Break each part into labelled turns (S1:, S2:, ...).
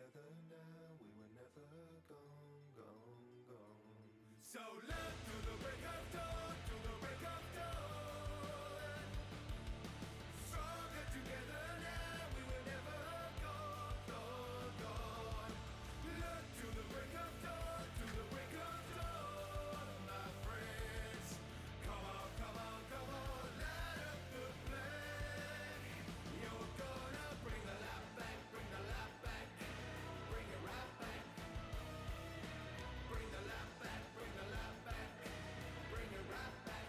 S1: together now, we were never gone, gone, gone. So live to the break of dawn, to the break of dawn. Stronger together now, we were never gone, gone, gone. Look to the break of dawn, to the break of dawn, my friends. Come on, come on, come on, light up the flame. You're gonna bring the light back, bring the light back, bring it right back. Bring the light back, bring the light back, bring it right back.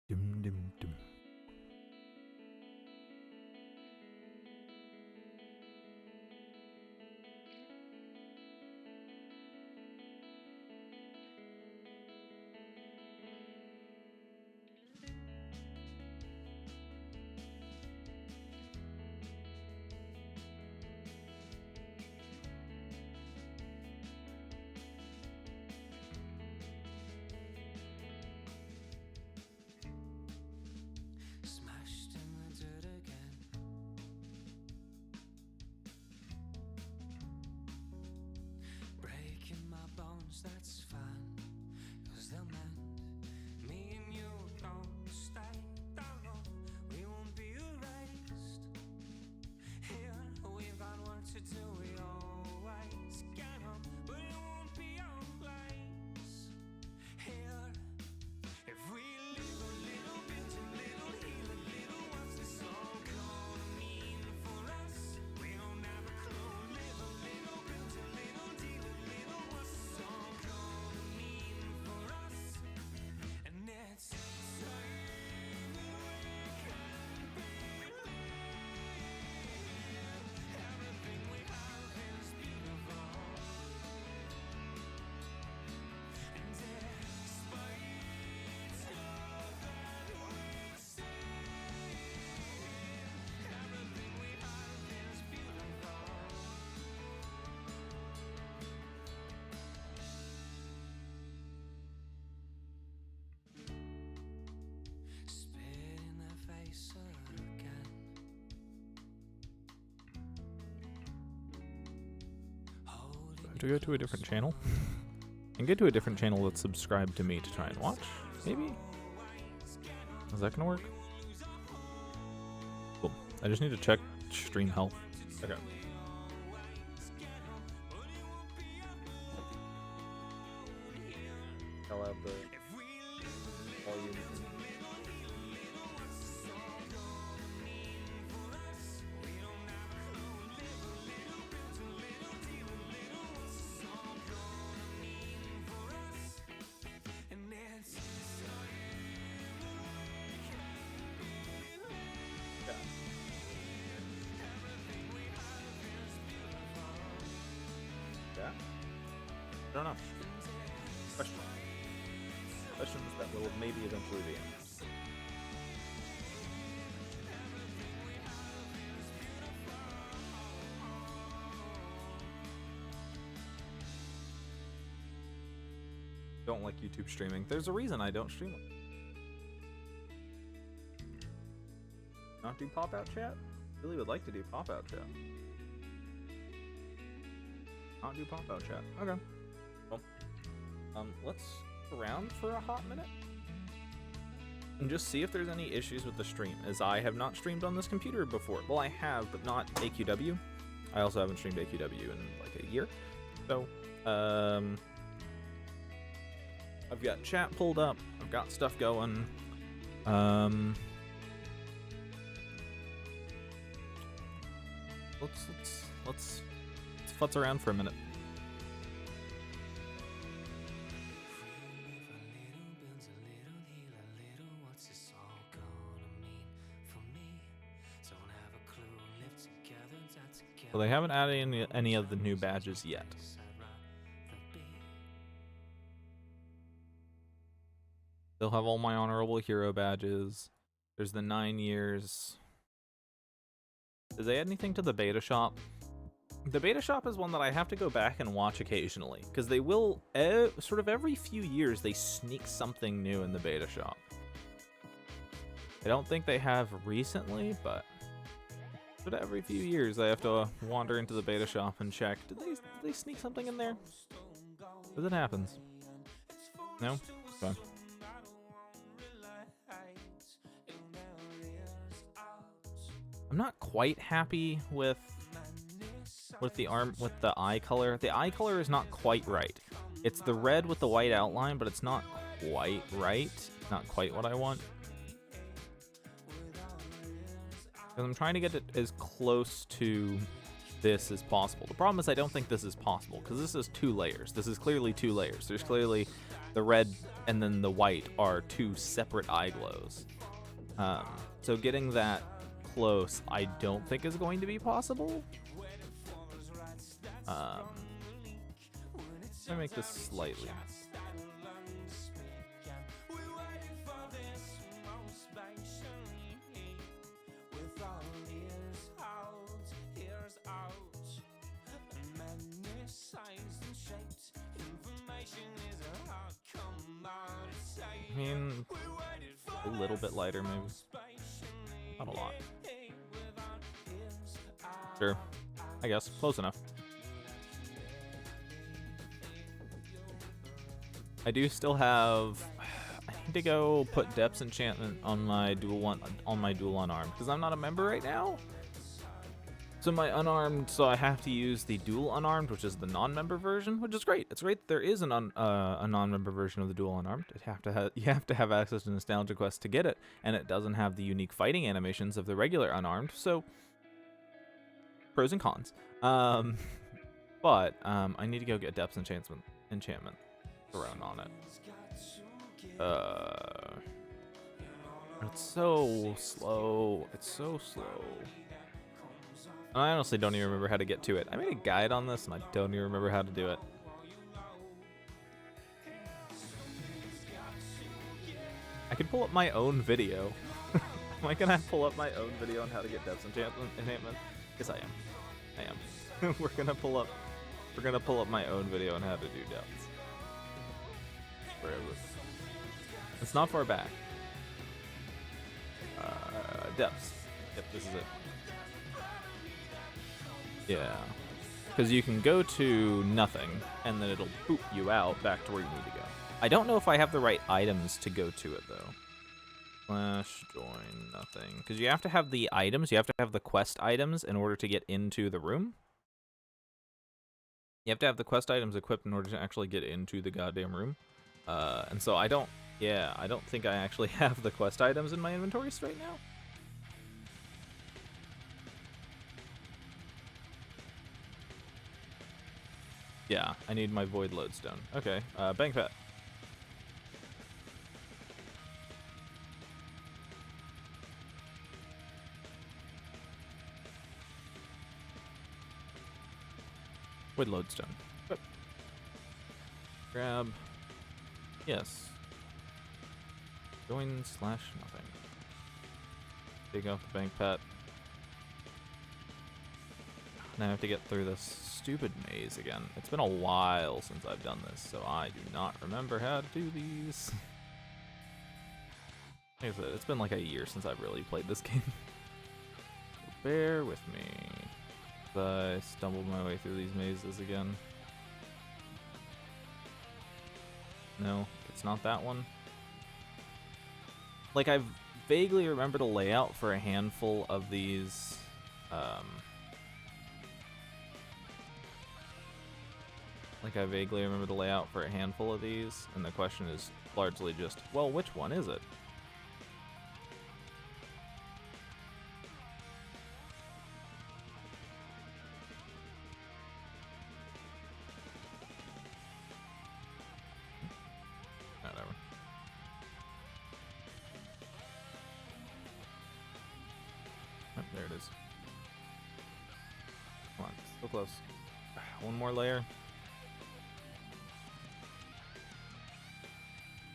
S2: Dum dum dum.
S1: Smashed in the dirt again. Breaking my bones, that's fine, 'cause they'll mend. Me and you don't stay down low, we won't be erased. Here, we've got work to do, we always get on, but it won't be our place. Here, if we live a little bit, a little heal, a little, what's this all gonna mean for us? We don't have a clue. Live a little bit, a little deal, a little, what's this all gonna mean for us? And it's time that we can believe everything we have is beautiful. And despite all that we've seen, everything we have is beautiful. Spit in their face again.
S2: I have to go to a different channel and get to a different channel that's subscribed to me to try and watch. Maybe? Is that gonna work? Cool. I just need to check stream health. Okay. I'll have the volume. Yeah? I don't know. Question. Questions that will maybe eventually be answered. Don't like YouTube streaming. There's a reason I don't stream it. Not do pop-out chat? Really would like to do pop-out chat. Not do pop-out chat. Okay. Well, let's stick around for a hot minute and just see if there's any issues with the stream, as I have not streamed on this computer before. Well, I have, but not AQW. I also haven't streamed AQW in like a year. So, I've got chat pulled up. I've got stuff going. Let's futz around for a minute. So they haven't added any of the new badges yet. Still have all my honorable hero badges. There's the 9 years. Did they add anything to the beta shop? The beta shop is one that I have to go back and watch occasionally, because they will, sort of every few years, they sneak something new in the beta shop. I don't think they have recently, but every few years I have to wander into the beta shop and check. Did they sneak something in there? Because it happens. No? Okay. I'm not quite happy with the eye color. The eye color is not quite right. It's the red with the white outline, but it's not quite right. Not quite what I want. Because I'm trying to get it as close to this as possible. The problem is I don't think this is possible, because this is 2 layers. This is clearly 2 layers. There's clearly the red and then the white are 2 separate eye glows. So getting that close, I don't think is going to be possible. Let me make this slightly. I mean, a little bit lighter, maybe. Not a lot. Sure. I guess. Close enough. I do still have... I need to go put Depth's Enchantment on my dual unarmed, because I'm not a member right now. So my unarmed, so I have to use the dual unarmed, which is the non-member version, which is great. It's great there is a non-member version of the dual unarmed. You have to have access to Nostalgia Quest to get it, and it doesn't have the unique fighting animations of the regular unarmed. So pros and cons. But I need to go get Depth's enchantment thrown on it. It's so slow. It's so slow. I honestly don't even remember how to get to it. I made a guide on this and I don't even remember how to do it. I could pull up my own video. Am I gonna pull up my own video on how to get Depth's enchantment? Yes, I am. I am. We're gonna pull up my own video on how to do Depths. Wherever. It's not far back. Depths. Yep, this is it. Yeah, because you can go to nothing, and then it'll boop you out back to where you need to go. I don't know if I have the right items to go to it, though. Slash join nothing. Because you have to have the items, you have to have the quest items in order to get into the room. You have to have the quest items equipped in order to actually get into the goddamn room. And so I don't think I actually have the quest items in my inventory right now. Yeah, I need my void lodestone. Okay, bank pet. Void lodestone. Yep. Grab. Yes. Join / nothing. Dig off the bank pet. Now I have to get through this stupid maze again. It's been a while since I've done this, so I do not remember how to do these. Like I said, it's been like a year since I've really played this game. Bear with me. I stumbled my way through these mazes again. No, it's not that one. Like, I vaguely remember the layout for a handful of these, I vaguely remember the layout for a handful of these, and the question is largely just, well, which one is it? Whatever. Oh, there it is. Come on, so close. One more layer.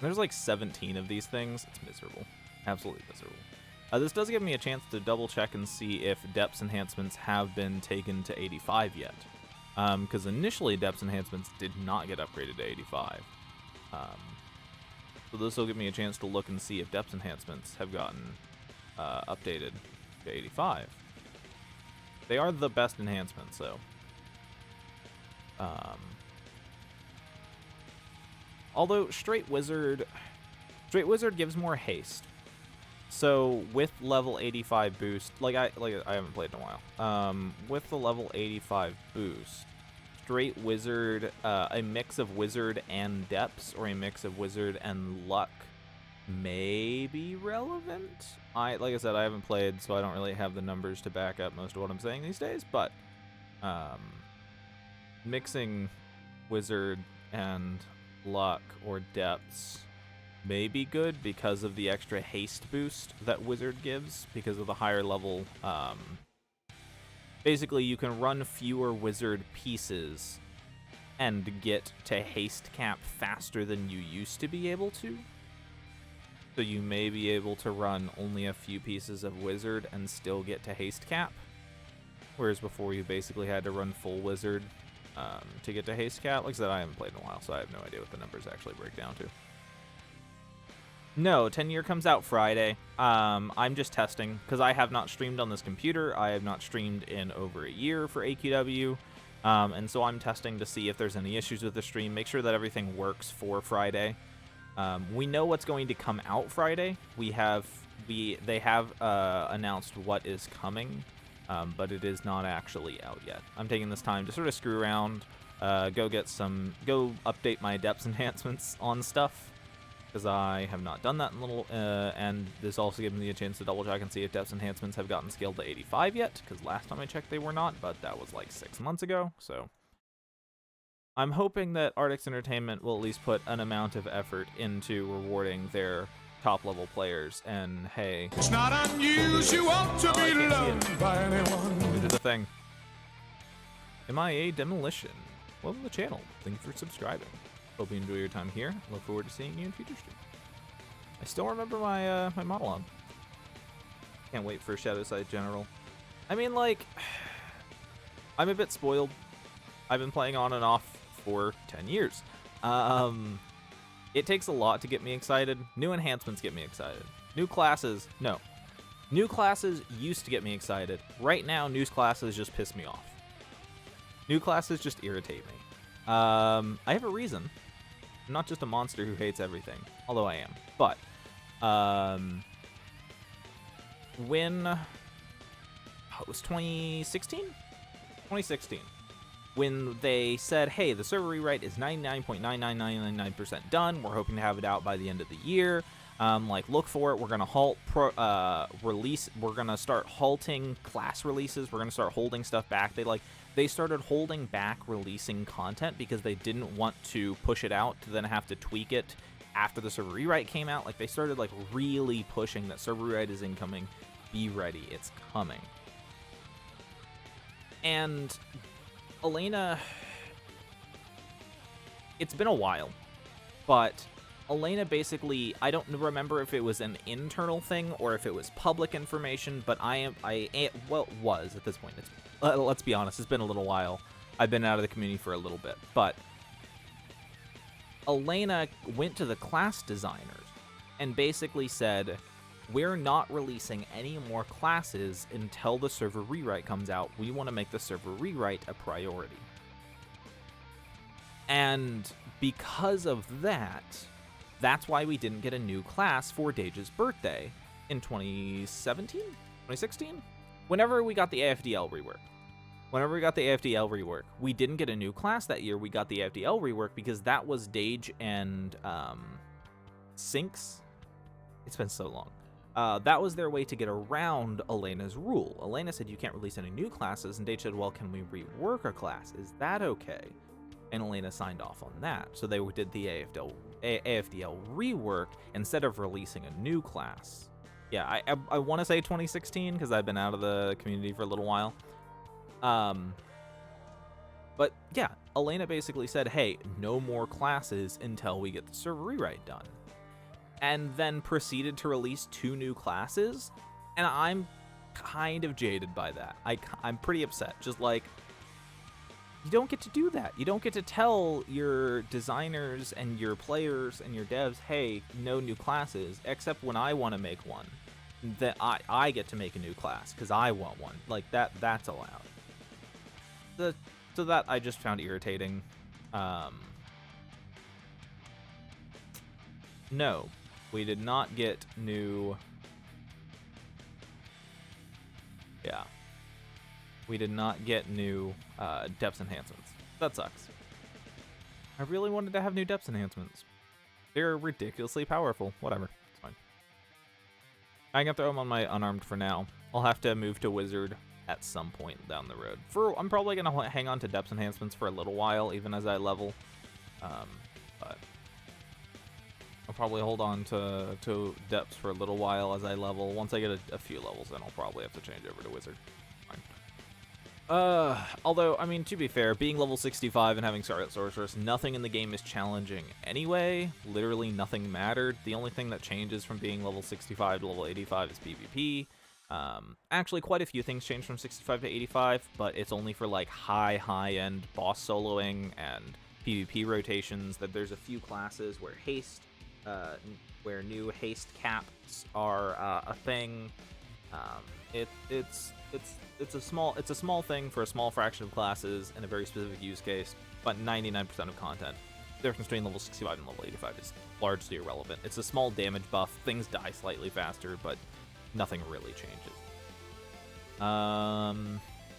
S2: There's like 17 of these things. It's miserable. Absolutely miserable. This does give me a chance to double check and see if depths enhancements have been taken to 85 yet. Because initially depths enhancements did not get upgraded to 85. So this will give me a chance to look and see if depths enhancements have gotten updated to 85. They are the best enhancements, so. Although Straight Wizard gives more haste. So with level 85 boost, I haven't played in a while. With the level 85 boost, Straight Wizard, a mix of Wizard and Depths, or a mix of Wizard and Luck, may be relevant. Like I said, I haven't played, so I don't really have the numbers to back up most of what I'm saying these days. But mixing Wizard and Luck or Depths may be good because of the extra haste boost that Wizard gives, because of the higher level. Basically, you can run fewer Wizard pieces and get to haste cap faster than you used to be able to. So you may be able to run only a few pieces of Wizard and still get to haste cap. Whereas before you basically had to run full Wizard to get to haste cap. Like I said, I haven't played in a while, so I have no idea what the numbers actually break down to. No, 10 Year comes out Friday. I'm just testing, because I have not streamed on this computer. I have not streamed in over a year for AQW. And so I'm testing to see if there's any issues with the stream, make sure that everything works for Friday. We know what's going to come out Friday. They have announced what is coming, but it is not actually out yet. I'm taking this time to sort of screw around, go update my depths enhancements on stuff, because I have not done that in a little, and this also gives me a chance to double check and see if depths enhancements have gotten scaled to 85 yet, because last time I checked they were not, but that was like 6 months ago, so. I'm hoping that Artix Entertainment will at least put an amount of effort into rewarding their top-level players, and hey. It's not unusual to be loved by anyone. We did the thing. MIA Demolition. Welcome to the channel. Thank you for subscribing. Hope you enjoy your time here. Look forward to seeing you in future streams. I still remember my my model on. Can't wait for Shadowside General. I mean, like, I'm a bit spoiled. I've been playing on and off for 10 years. It takes a lot to get me excited. New enhancements get me excited. New classes, no. New classes used to get me excited. Right now, new classes just piss me off. New classes just irritate me. I have a reason. I'm not just a monster who hates everything, although I am. But when it was 2016? 2016. When they said, hey, the server rewrite is 99.99999% done. We're hoping to have it out by the end of the year. Look for it. We're going to halt release. We're going to start halting class releases. We're going to start holding stuff back. They started holding back releasing content because they didn't want to push it out to then have to tweak it after the server rewrite came out. They started really pushing that server rewrite is incoming. Be ready. It's coming. And Elena, it's been a while, but Elena basically, I don't remember if it was an internal thing or if it was public information, but it was at this point. Let's be honest, it's been a little while. I've been out of the community for a little bit, but Elena went to the class designers and basically said, we're not releasing any more classes until the server rewrite comes out. We want to make the server rewrite a priority. And because of that, that's why we didn't get a new class for Dage's birthday in 2017? 2016? Whenever we got the AFDL rework. We didn't get a new class that year. We got the AFDL rework because that was Dage and Syncs. It's been so long. That was their way to get around Elena's rule. Elena said you can't release any new classes, and Dage said, well, can we rework a class? Is that okay? And Elena signed off on that. So they did the AFDL rework instead of releasing a new class. Yeah, I want to say 2016 because I've been out of the community for a little while. But yeah, Elena basically said, hey, no more classes until we get the server rewrite done. and then proceeded to release 2 new classes, and I'm kind of jaded by that. I'm pretty upset. Just like, you don't get to do that. You don't get to tell your designers and your players and your devs, hey, no new classes, except when I want to make one. That I get to make a new class because I want one. Like, that's allowed. So that I just found irritating. No, we did not get new... Yeah. We did not get new depths enhancements. That sucks. I really wanted to have new depths enhancements. They're ridiculously powerful. Whatever. It's fine. I can throw them on my unarmed for now. I'll have to move to wizard at some point down the road. I'm probably going to hang on to depths enhancements for a little while, even as I level. But I'll probably hold on to depths for a little while as I level. Once I get a few levels, then I'll probably have to change over to wizard. Although, I mean, to be fair, being level 65 and having Scarlet Sorceress, nothing in the game is challenging anyway. Literally nothing mattered. The only thing that changes from being level 65 to level 85 is PvP. Actually, quite a few things change from 65 to 85, but it's only for, like, high-end boss soloing and PvP rotations. That there's a few classes where where new haste caps are a thing. It's a small thing for a small fraction of classes in a very specific use case, but 99% of content, the difference between level 65 and level 85 is largely irrelevant. It's a small damage buff, things die slightly faster, but nothing really changes.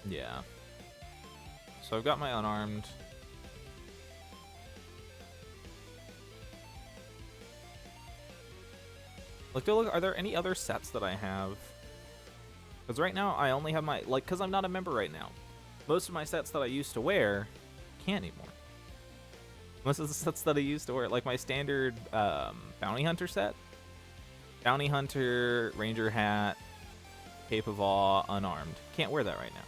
S2: Yeah. So I've got my unarmed. Look, are there any other sets that I have? Because right now, I only have my, like, because I'm not a member right now. Most of my sets that I used to wear, can't anymore. Most of the sets that I used to wear, like my standard Bounty Hunter set. Bounty Hunter, Ranger Hat, Cape of Awe, Unarmed. Can't wear that right now.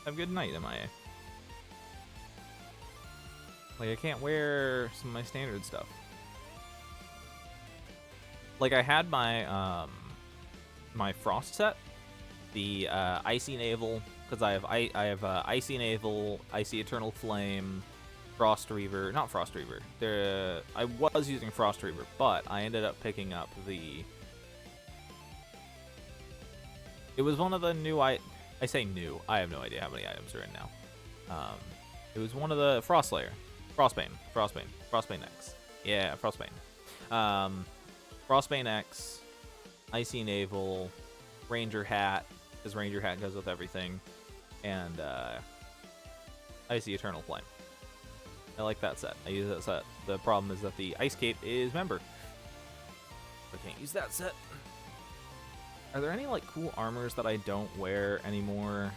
S2: Have a good night, MIA. Like, I can't wear some of my standard stuff. Like, I had my, my Frost set, the Icy Naval, because I have Icy Naval, Icy Eternal Flame, Frost Reaver, not Frost Reaver. I was using Frost Reaver, but I ended up picking up the. It was one of the new I say new. I have no idea how many items are in now. It was one of the Frost Slayer, Frostbane X. Yeah, Frostbane. Frostbane X, Icy Naval, Ranger Hat, because Ranger Hat goes with everything, and Icy Eternal Flame. I like that set. I use that set. The problem is that the Ice Cape is member. I can't use that set. Are there any, like, cool armors that I don't wear anymore?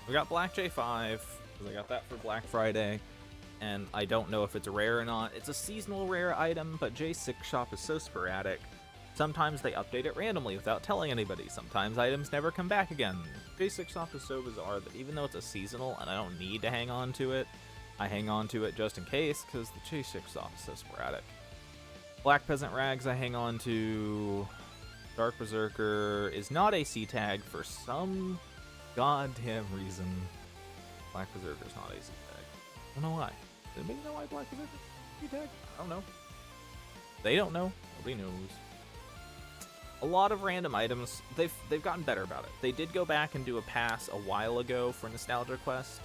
S2: We got Black J5, because I got that for Black Friday. And I don't know if it's rare or not. It's a seasonal rare item, but Jacek Shop is so sporadic. Sometimes they update it randomly without telling anybody. Sometimes items never come back again. Jacek Shop is so bizarre that even though it's a seasonal and I don't need to hang on to it, I hang on to it just in case, because the Jacek Shop is so sporadic. Black Peasant Rags I hang on to. Dark Berserker is not AC tagged for some goddamn reason. Black Berserker's not AC tagged. I don't know why. Does anybody know why Black Berserker is AC tagged? I don't know. They don't know. Nobody knows. A lot of random items, they've gotten better about it. They did go back and do a pass a while ago for Nostalgia Quest,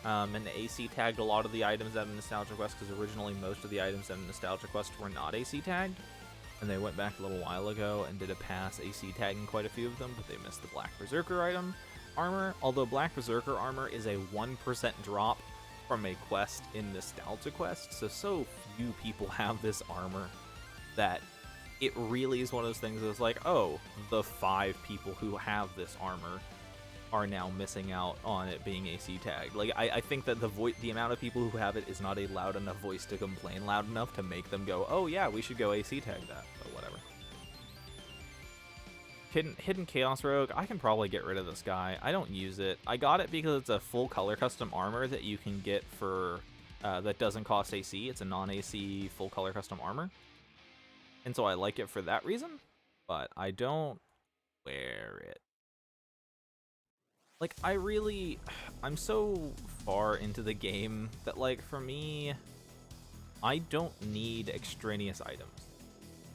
S2: and the AC tagged a lot of the items out of Nostalgia Quest, because originally most of the items in Nostalgia Quest were not AC tagged, and they went back a little while ago and did a pass AC tagging quite a few of them, but they missed the Black Berserker armor, although Black Berserker armor is a 1% drop from a quest in Nostalgia Quest, so few people have this armor that it really is one of those things that's like, oh, the 5 people who have this armor are now missing out on it being AC tagged. Like, I think that the amount of people who have it is not a loud enough voice to complain loud enough to make them go, oh yeah, we should go AC tag that, but whatever. Hidden Chaos Rogue, I can probably get rid of this guy. I don't use it. I got it because it's a full color custom armor that you can get for that doesn't cost AC. It's a non-AC full color custom armor. And so I like it for that reason, but I don't wear it. Like, I'm so far into the game that, like, for me, I don't need extraneous items.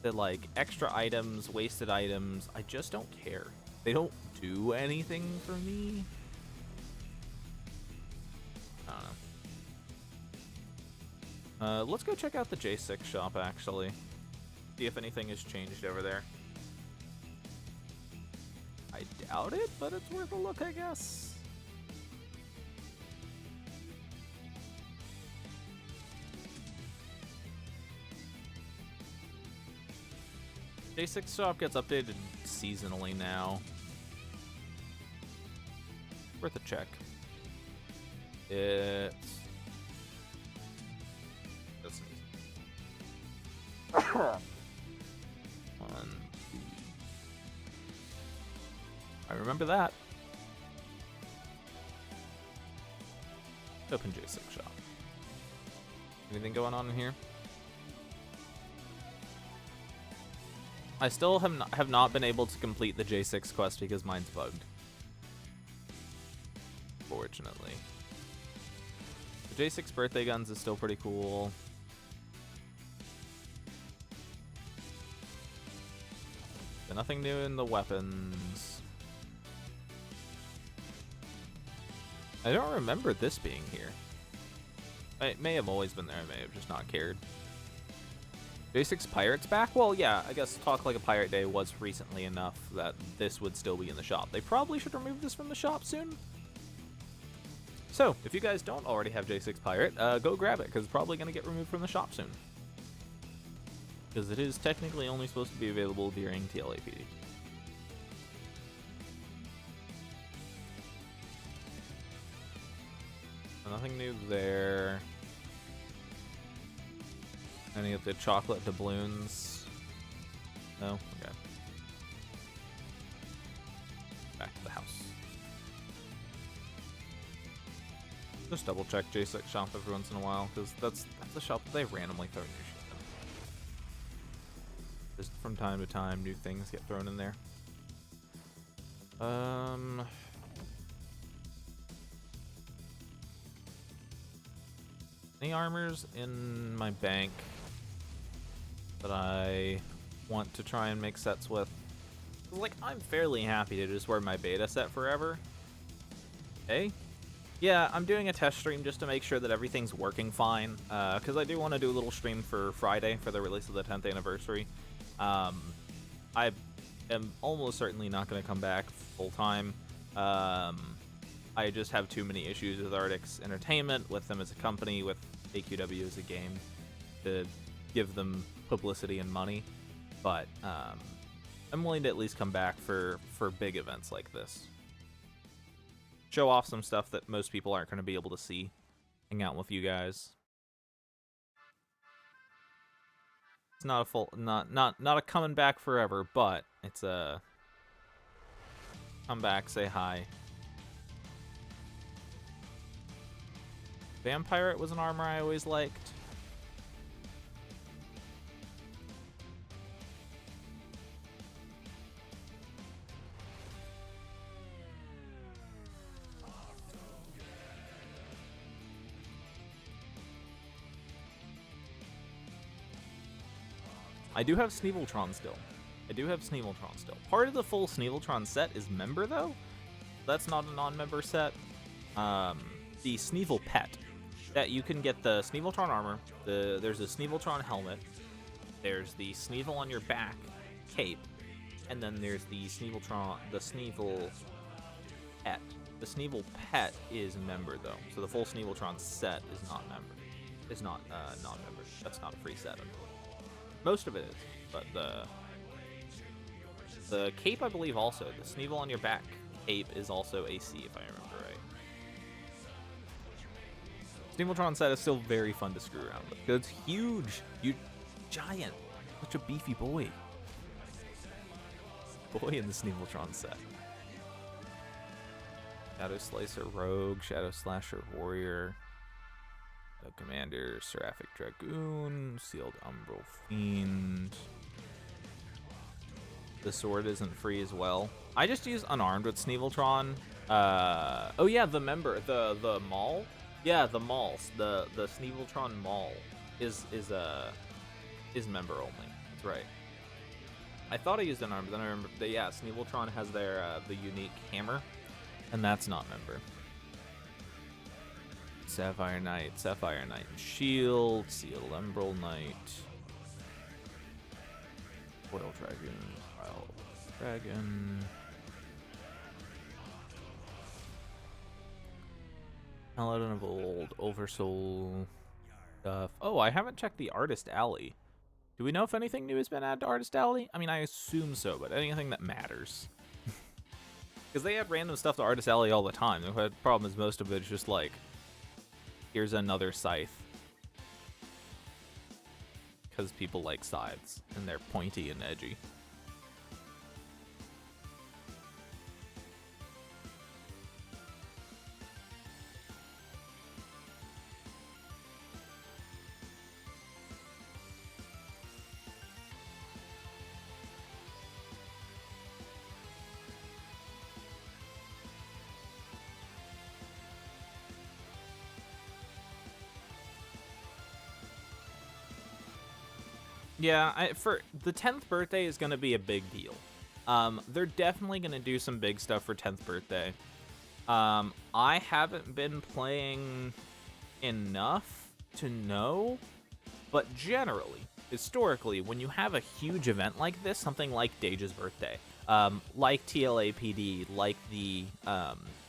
S2: That, like, extra items, wasted items, I just don't care. They don't do anything for me. I don't know. Let's go check out the Jacek shop, actually. See if anything has changed over there. I doubt it, but it's worth a look, I guess. Jacek shop gets updated seasonally now. Worth a check. It's... I remember that. Open Jacek shop. Anything going on in here? I still have not been able to complete the J6 quest because mine's bugged. Fortunately. The J6 birthday guns is still pretty cool. But nothing new in the weapons. I don't remember this being here. It may have always been there, I may have just not cared. J6 Pirates back? Well, yeah, I guess Talk Like a Pirate Day was recently enough that this would still be in the shop. They probably should remove this from the shop soon. So, if you guys don't already have J6 Pirate, go grab it, because it's probably going to get removed from the shop soon. Because it is technically only supposed to be available during TLAPD. Nothing new there. Any of the chocolate doubloons? No? Okay. Back to the house. Just double check Jacek shop every once in a while, because that's the shop that they randomly throw new shit in. Just from time to time, new things get thrown in there. Any armors in my bank that I want to try and make sets with? Like, I'm fairly happy to just wear my beta set forever. Okay? Yeah, I'm doing a test stream just to make sure that everything's working fine, because I do want to do a little stream for Friday for the release of the 10th anniversary. I am almost certainly not going to come back full-time. I just have too many issues with Arctic's Entertainment, with them as a company, with AQW as a game, to give them publicity and money. But I'm willing to at least come back for big events like this. Show off some stuff that most people aren't going to be able to see. Hang out with you guys. It's not a full, not a coming back forever, but it's a come back, say hi. Vampirate was an armor I always liked. I do have Sneeveltron still. Part of the full Sneeveltron set is member, though. That's not a non-member set. The Sneevel Pet. That you can get the Sneeveltron armor. There's a Sneeveltron helmet. There's the Sneevel on your back cape. And then there's the Sneeveltron, the Sneevel Pet. The Sneevel Pet is member, though. So the full Sneeveltron set is not member. It's not non-member. That's not a free set. Most of it is, but the cape, I believe, also. The Sneevel on your back cape is also AC, if I remember right. Sneeveltron set is still very fun to screw around with. It's huge, giant, such a beefy boy. Boy in the Sneeveltron set. Shadow Slicer Rogue, Shadow Slasher Warrior, Commander, Seraphic Dragoon, Sealed Umbral Fiend. The sword isn't free as well. I just use Unarmed with Sneeveltron. Oh yeah, the member, the Maul. Yeah, the Mauls, the Sneeveltron Maul is member only. That's right. I thought I used Unarmed, but then I remember that yeah, Sneeveltron has their the unique hammer, and that's not member. Sapphire Knight and Shield, Sealed Emerald Knight, Foil Dragon, Wild Dragon, Paladin of Old, Oversoul stuff. Oh, I haven't checked the Artist Alley. Do we know if anything new has been added to Artist Alley? I mean, I assume so, but anything that matters. Because they add random stuff to Artist Alley all the time. The problem is most of it is just like, here's another scythe. Because people like scythes, and they're pointy and edgy. Yeah, for the 10th birthday is going to be a big deal. They're definitely going to do some big stuff for 10th birthday. I haven't been playing enough to know, but generally, historically, when you have a huge event like this, something like Dage's birthday, like TLAPD, like the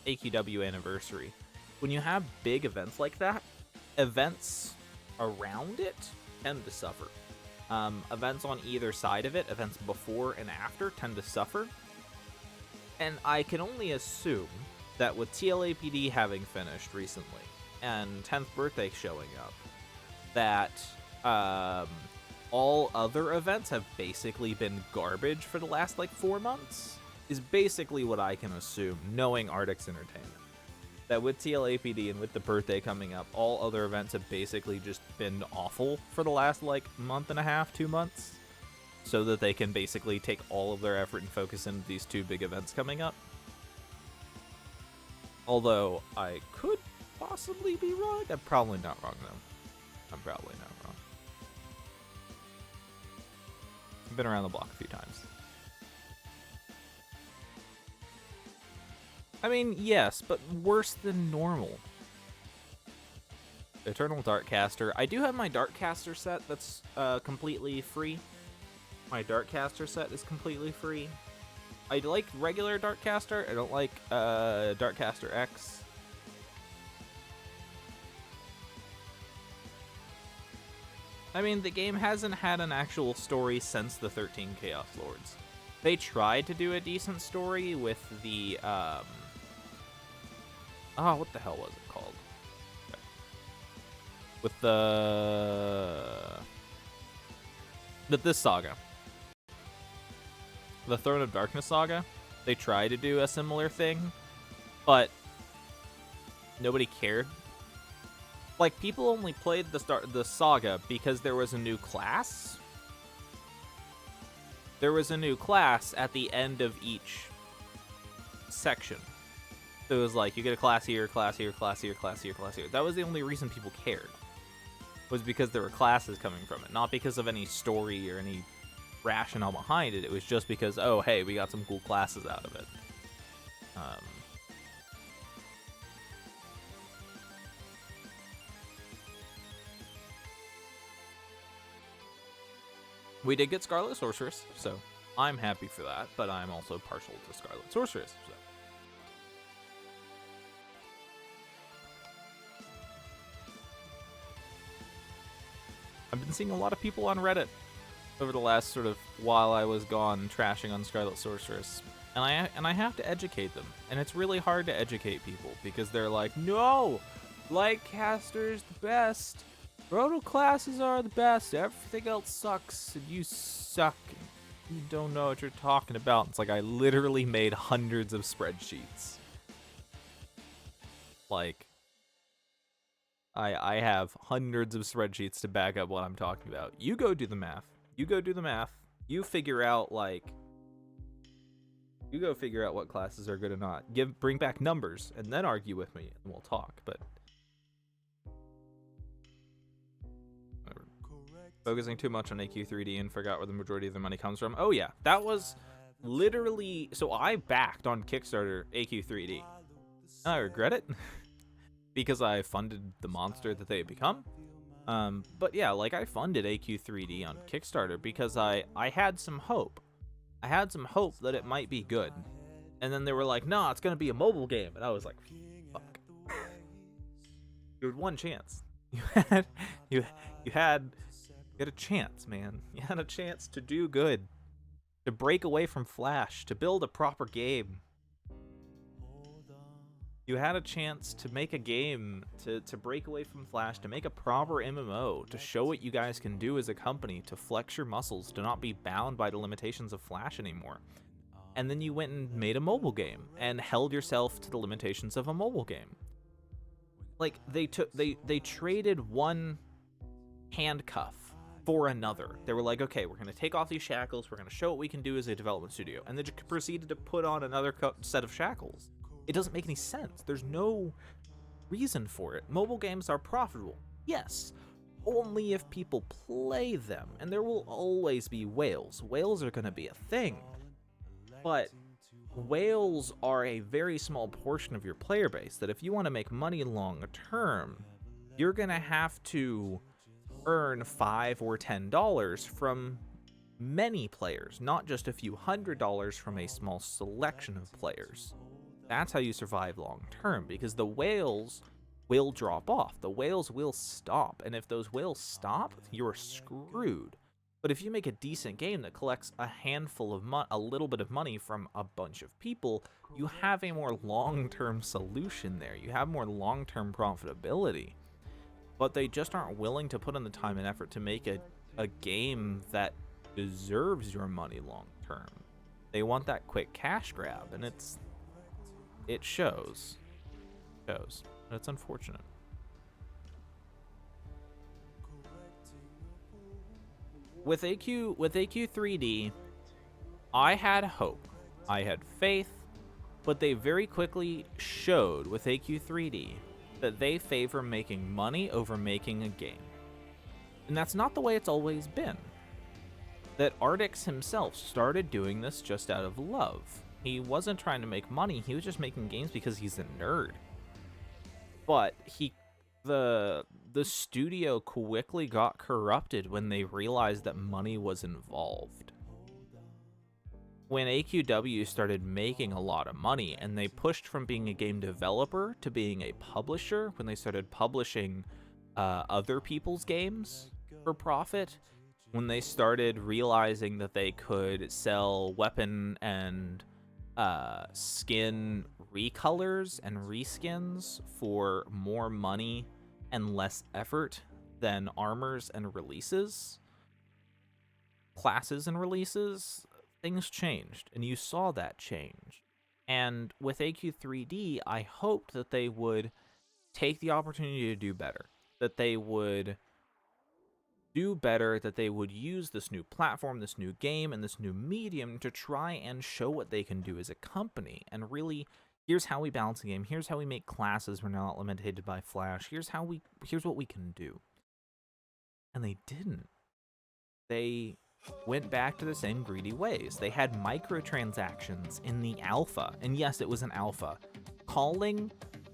S2: AQW anniversary, when you have big events like that, events around it tend to suffer. Events on either side of it, events before and after, tend to suffer. And I can only assume that with TLAPD having finished recently, and 10th birthday showing up, that all other events have basically been garbage for the last, 4 months, is basically what I can assume, knowing Arctic's Entertainment. That with TLAPD and with the birthday coming up, all other events have basically just been awful for the last, month and a half, 2 months, so that they can basically take all of their effort and focus into these 2 big events coming up. Although, I could possibly be wrong. I'm probably not wrong, though. I'm probably not wrong. I've been around the block a few times. I mean, yes, but worse than normal. Eternal Darkcaster. I do have my Darkcaster set that's completely free. My Darkcaster set is completely free. I like regular Darkcaster. I don't like Darkcaster X. I mean, the game hasn't had an actual story since the 13 Chaos Lords. They tried to do a decent story with the, what the hell was it called? Okay. With this saga. The Throne of Darkness saga. They tried to do a similar thing, but nobody cared. People only played the saga because there was a new class. There was a new class at the end of each section. So it was you get a class here, class here, class here, class here, class here. That was the only reason people cared. Was because there were classes coming from it. Not because of any story or any rationale behind it. It was just because, oh, hey, we got some cool classes out of it. We did get Scarlet Sorceress, so I'm happy for that, but I'm also partial to Scarlet Sorceress, so. I've been seeing a lot of people on Reddit over the last while I was gone trashing on Scarlet Sorceress, and I have to educate them, and it's really hard to educate people because they're like, no, Lightcaster's the best, Proto classes are the best, everything else sucks, and you suck, and you don't know what you're talking about. It's I literally made hundreds of spreadsheets. I have hundreds of spreadsheets to back up what I'm talking about. You go do the math. You figure out you go figure out what classes are good or not. Bring back numbers and then argue with me and we'll talk. But focusing too much on AQ3D and forgot where the majority of the money comes from. Oh yeah, that was literally, so I backed on Kickstarter AQ3D. I regret it because I funded the monster that they had become. But yeah, like I funded AQ3D on Kickstarter because I had some hope. I had some hope that it might be good. And then they were like, no, it's going to be a mobile game. And I was like, fuck. You had one chance. You had a chance, man. You had a chance to do good. To break away from Flash. To build a proper game. You had a chance to make a game, to break away from Flash, to make a proper MMO, to show what you guys can do as a company, to flex your muscles, to not be bound by the limitations of Flash anymore. And then you went and made a mobile game, and held yourself to the limitations of a mobile game. Like, they traded one handcuff for another. They were like, okay, we're going to take off these shackles, we're going to show what we can do as a development studio, and they just proceeded to put on another set of shackles. It doesn't make any sense. There's no reason for it. Mobile games are profitable. Yes, only if people play them. And there will always be whales. Whales are going to be a thing. But whales are a very small portion of your player base that if you want to make money long term, you're going to have to earn $5 or $10 from many players, not just a few $100s from a small selection of players. That's how you survive long term, because the whales will drop off. The whales will stop, and if those whales stop, you're screwed. But if you make a decent game that collects a handful of a little bit of money from a bunch of people, you have a more long-term solution there. You have more long-term profitability. But they just aren't willing to put in the time and effort to make a game that deserves your money long term. They want that quick cash grab, and it shows. But it's unfortunate. With AQ3D, I had hope. I had faith, but they very quickly showed with AQ3D that they favor making money over making a game. And that's not the way it's always been. That Artix himself started doing this just out of love. He wasn't trying to make money, he was just making games because he's a nerd. But the studio quickly got corrupted when they realized that money was involved. When AQW started making a lot of money and they pushed from being a game developer to being a publisher, when they started publishing other people's games for profit, when they started realizing that they could sell weapon and skin recolors and reskins for more money and less effort than armors and releases, classes and releases, things changed, and you saw that change. And with AQ3D, I hoped that they would take the opportunity to do better, that they would use this new platform, this new game, and this new medium to try and show what they can do as a company. And really, here's how we balance a game. Here's how we make classes. We're not limited by Flash. Here's what we can do. And they didn't. They went back to the same greedy ways. They had microtransactions in the alpha. And yes, it was an alpha.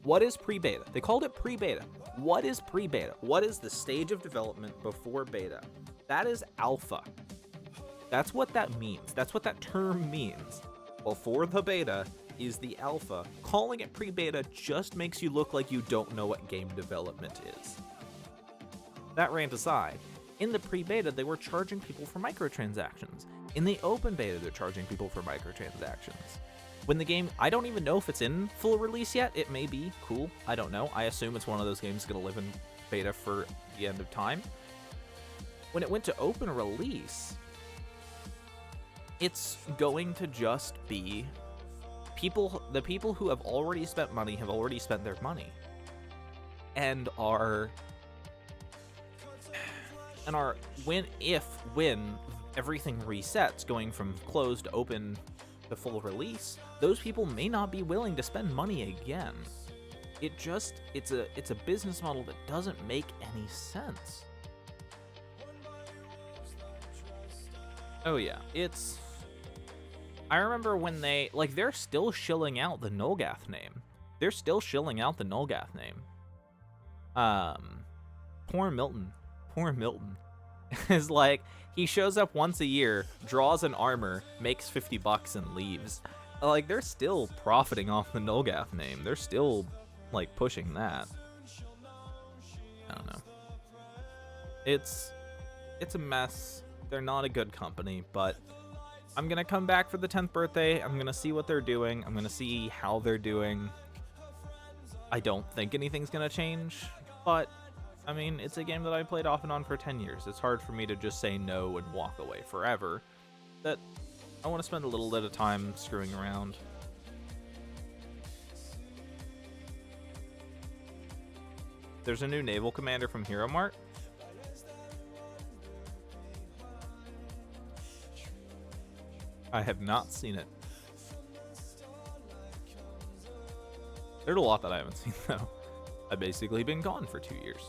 S2: What is pre-beta? They called it pre-beta. What is pre-beta? What is the stage of development before beta? That is alpha. That's what that means. That's what that term means. Before the beta is the alpha. Calling it pre-beta just makes you look like you don't know what game development is. That rant aside, in the pre-beta, they were charging people for microtransactions. In the open beta, they're charging people for microtransactions. When the game, I don't even know if it's in full release yet. It may be. Cool. I don't know. I assume it's one of those games going to live in beta for the end of time. When it went to open release, it's going to just be the people who have already spent money have already spent their money. and our when everything resets, going from closed to open to full release, those people may not be willing to spend money again. It's a business model that doesn't make any sense. Oh yeah, I remember when they're still shilling out the Nulgath name. They're still shilling out the Nulgath name. Poor Milton is like, he shows up once a year, draws an armor, makes $50 and leaves. Like, they're still profiting off the Nulgath name. They're still like pushing that. I don't know. It's a mess. They're not a good company, but I'm gonna come back for the 10th birthday. I'm gonna see what they're doing. I'm gonna see how they're doing. I don't think anything's gonna change, but I mean, it's a game that I played off and on for 10 years. It's hard for me to just say no and walk away forever. That I want to spend a little bit of time screwing around. There's a new naval commander from Hero Mart. I have not seen it. There's a lot that I haven't seen, though. I've basically been gone for 2 years.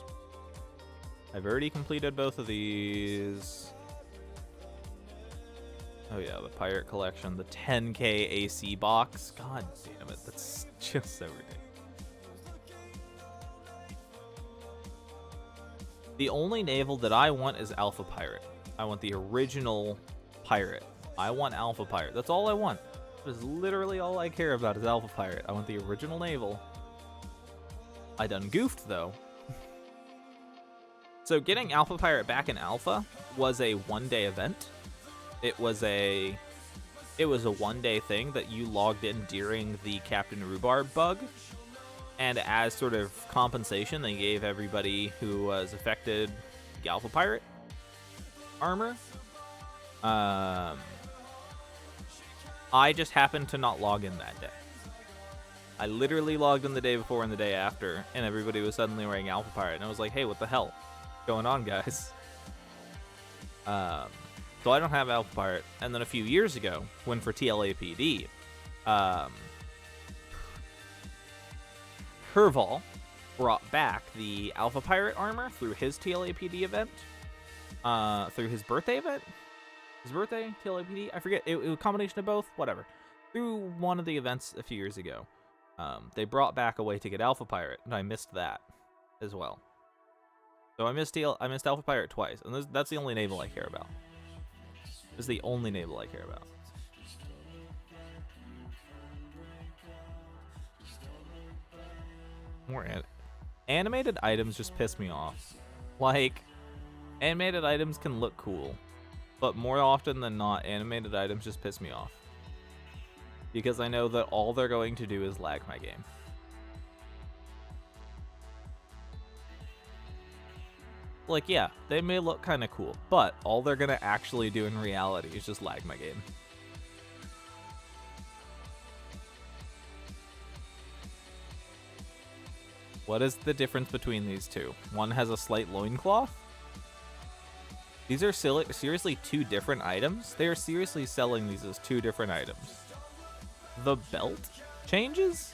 S2: I've already completed both of these. Oh yeah, the Pirate Collection, the 10k AC box. God damn it, that's just so ridiculous. The only naval that I want is Alpha Pirate. I want the original pirate. I want Alpha Pirate. That's all I want. That is literally all I care about is Alpha Pirate. I want the original naval. I done goofed, though. So getting Alpha Pirate back in Alpha was a one-day event. It was a one-day thing that you logged in during the Captain Rhubarb bug. And as sort of compensation, they gave everybody who was affected the Alpha Pirate armor. I just happened to not log in that day. I literally logged in the day before and the day after, and everybody was suddenly wearing Alpha Pirate, and I was like, hey, what the hell? What's going on, guys? So I don't have Alpha Pirate. And then a few years ago, when for TLAPD, Herval brought back the Alpha Pirate armor through his TLAPD event, through his birthday event. His birthday, TLAPD, I forget. It was a combination of both, whatever. Through one of the events a few years ago, they brought back a way to get Alpha Pirate, and I missed that as well. So I missed Alpha Pirate twice, and that's the only naval I care about. This is the only naval I care about. More animated items just piss me off. Like, animated items can look cool, but more often than not, animated items just piss me off. Because I know that all they're going to do is lag my game. Like, yeah, they may look kind of cool, but all they're going to actually do in reality is just lag my game. What is the difference between these two? One has a slight loincloth? These are seriously two different items? They are seriously selling these as two different items. The belt changes?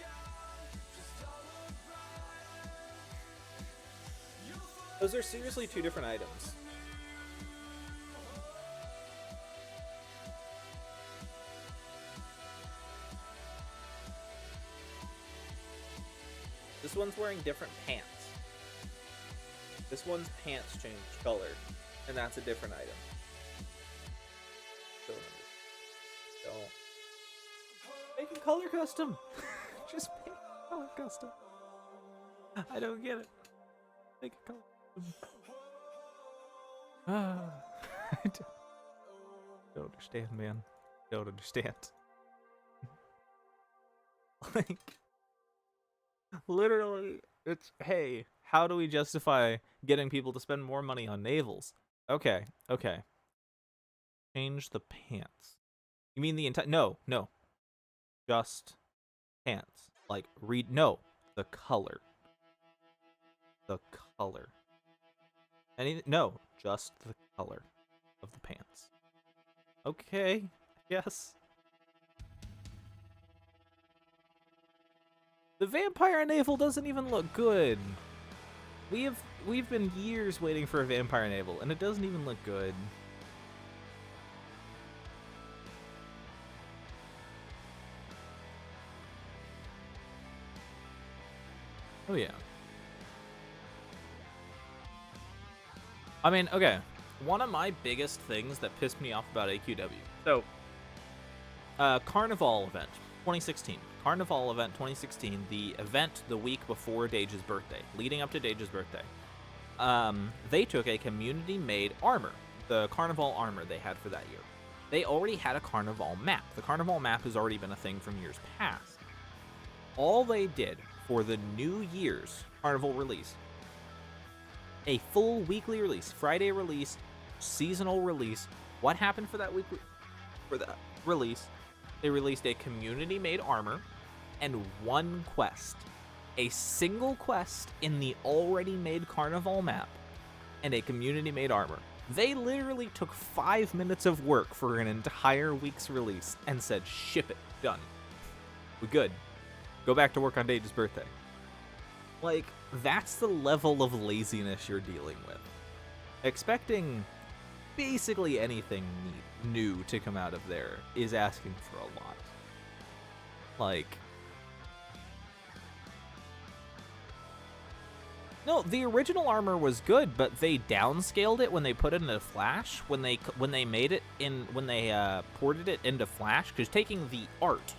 S2: Those are seriously two different items. This one's wearing different pants. This one's pants changed color, and that's a different item. Don't. Make a color custom. Just make a color custom. I don't get it. Make a color custom. I don't understand, man. Don't understand. Like, literally, it's, hey, how do we justify getting people to spend more money on navals? Okay. Change the pants. You mean the entire... No. Just pants. Like, no. The color. the color. No, just the color of the pants. Okay, yes. The vampire navel doesn't even look good. We've been years waiting for a vampire navel, and it doesn't even look good. Oh yeah. I mean, okay. One of my biggest things that pissed me off about AQW. So, Carnival event 2016. Carnival event 2016, the event the week before Dage's birthday, leading up to Dage's birthday. They took a community-made armor, the Carnival armor they had for that year. They already had a Carnival map. The Carnival map has already been a thing from years past. All they did for the New Year's Carnival release, a full weekly release, Friday release, seasonal release. What happened for that week? For that release, they released a community-made armor and one quest. A single quest in the already made Carnival map and a community-made armor. They literally took 5 minutes of work for an entire week's release and said, ship it, done. We're good. Go back to work on Dage's birthday. Like, that's the level of laziness you're dealing with. Expecting basically anything new to come out of there is asking for a lot. Like, no, the original armor was good, but they downscaled it when they put it into Flash. When they ported it into Flash, because taking the art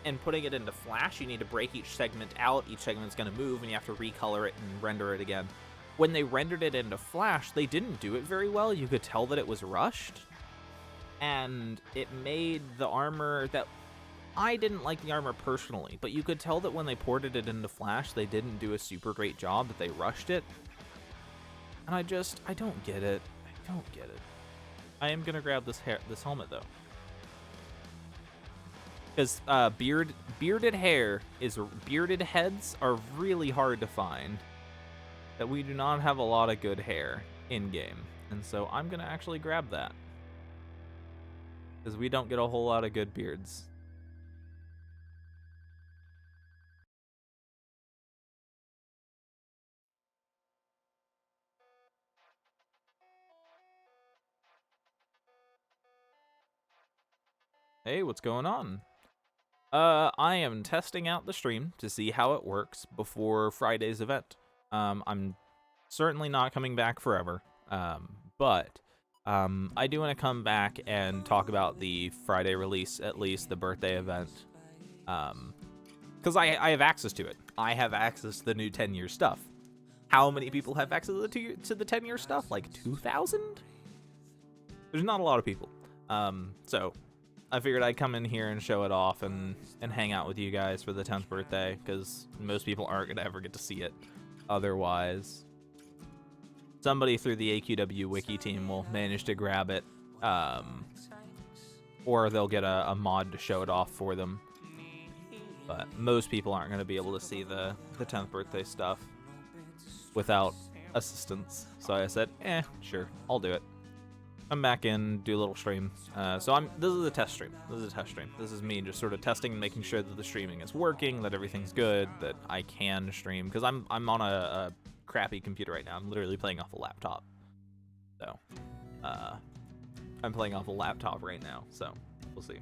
S2: and putting it into Flash, you need to break each segment out. Each segment's going to move, and you have to recolor it and render it again. When they rendered it into Flash, they didn't do it very well. You could tell that it was rushed, and it made the armor that... I didn't like the armor personally, but you could tell that when they ported it into Flash, they didn't do a super great job, that they rushed it. And I don't get it. I don't get it. I am going to grab this helmet, though. Because bearded heads are really hard to find. That we do not have a lot of good hair in-game. And so I'm going to actually grab that. Because we don't get a whole lot of good beards. Hey, what's going on? I am testing out the stream to see how it works before Friday's event. I'm certainly not coming back forever, but I do want to come back and talk about the Friday release, at least the birthday event, because I have access to it. I have access to the new 10-year stuff. How many people have access to the 10-year stuff? Like 2,000? There's not a lot of people. So I figured I'd come in here and show it off and hang out with you guys for the 10th birthday, because most people aren't going to ever get to see it otherwise. Somebody through the AQW wiki team will manage to grab it, or they'll get a mod to show it off for them. But most people aren't going to be able to see the 10th birthday stuff without assistance. So I said, sure, I'll do it. Come back in, do a little stream. This is a test stream. This is me just sort of testing and making sure that the streaming is working, that everything's good, that I can stream. Because I'm on a crappy computer right now. I'm literally playing off a laptop. So, I'm playing off a laptop right now. So, we'll see.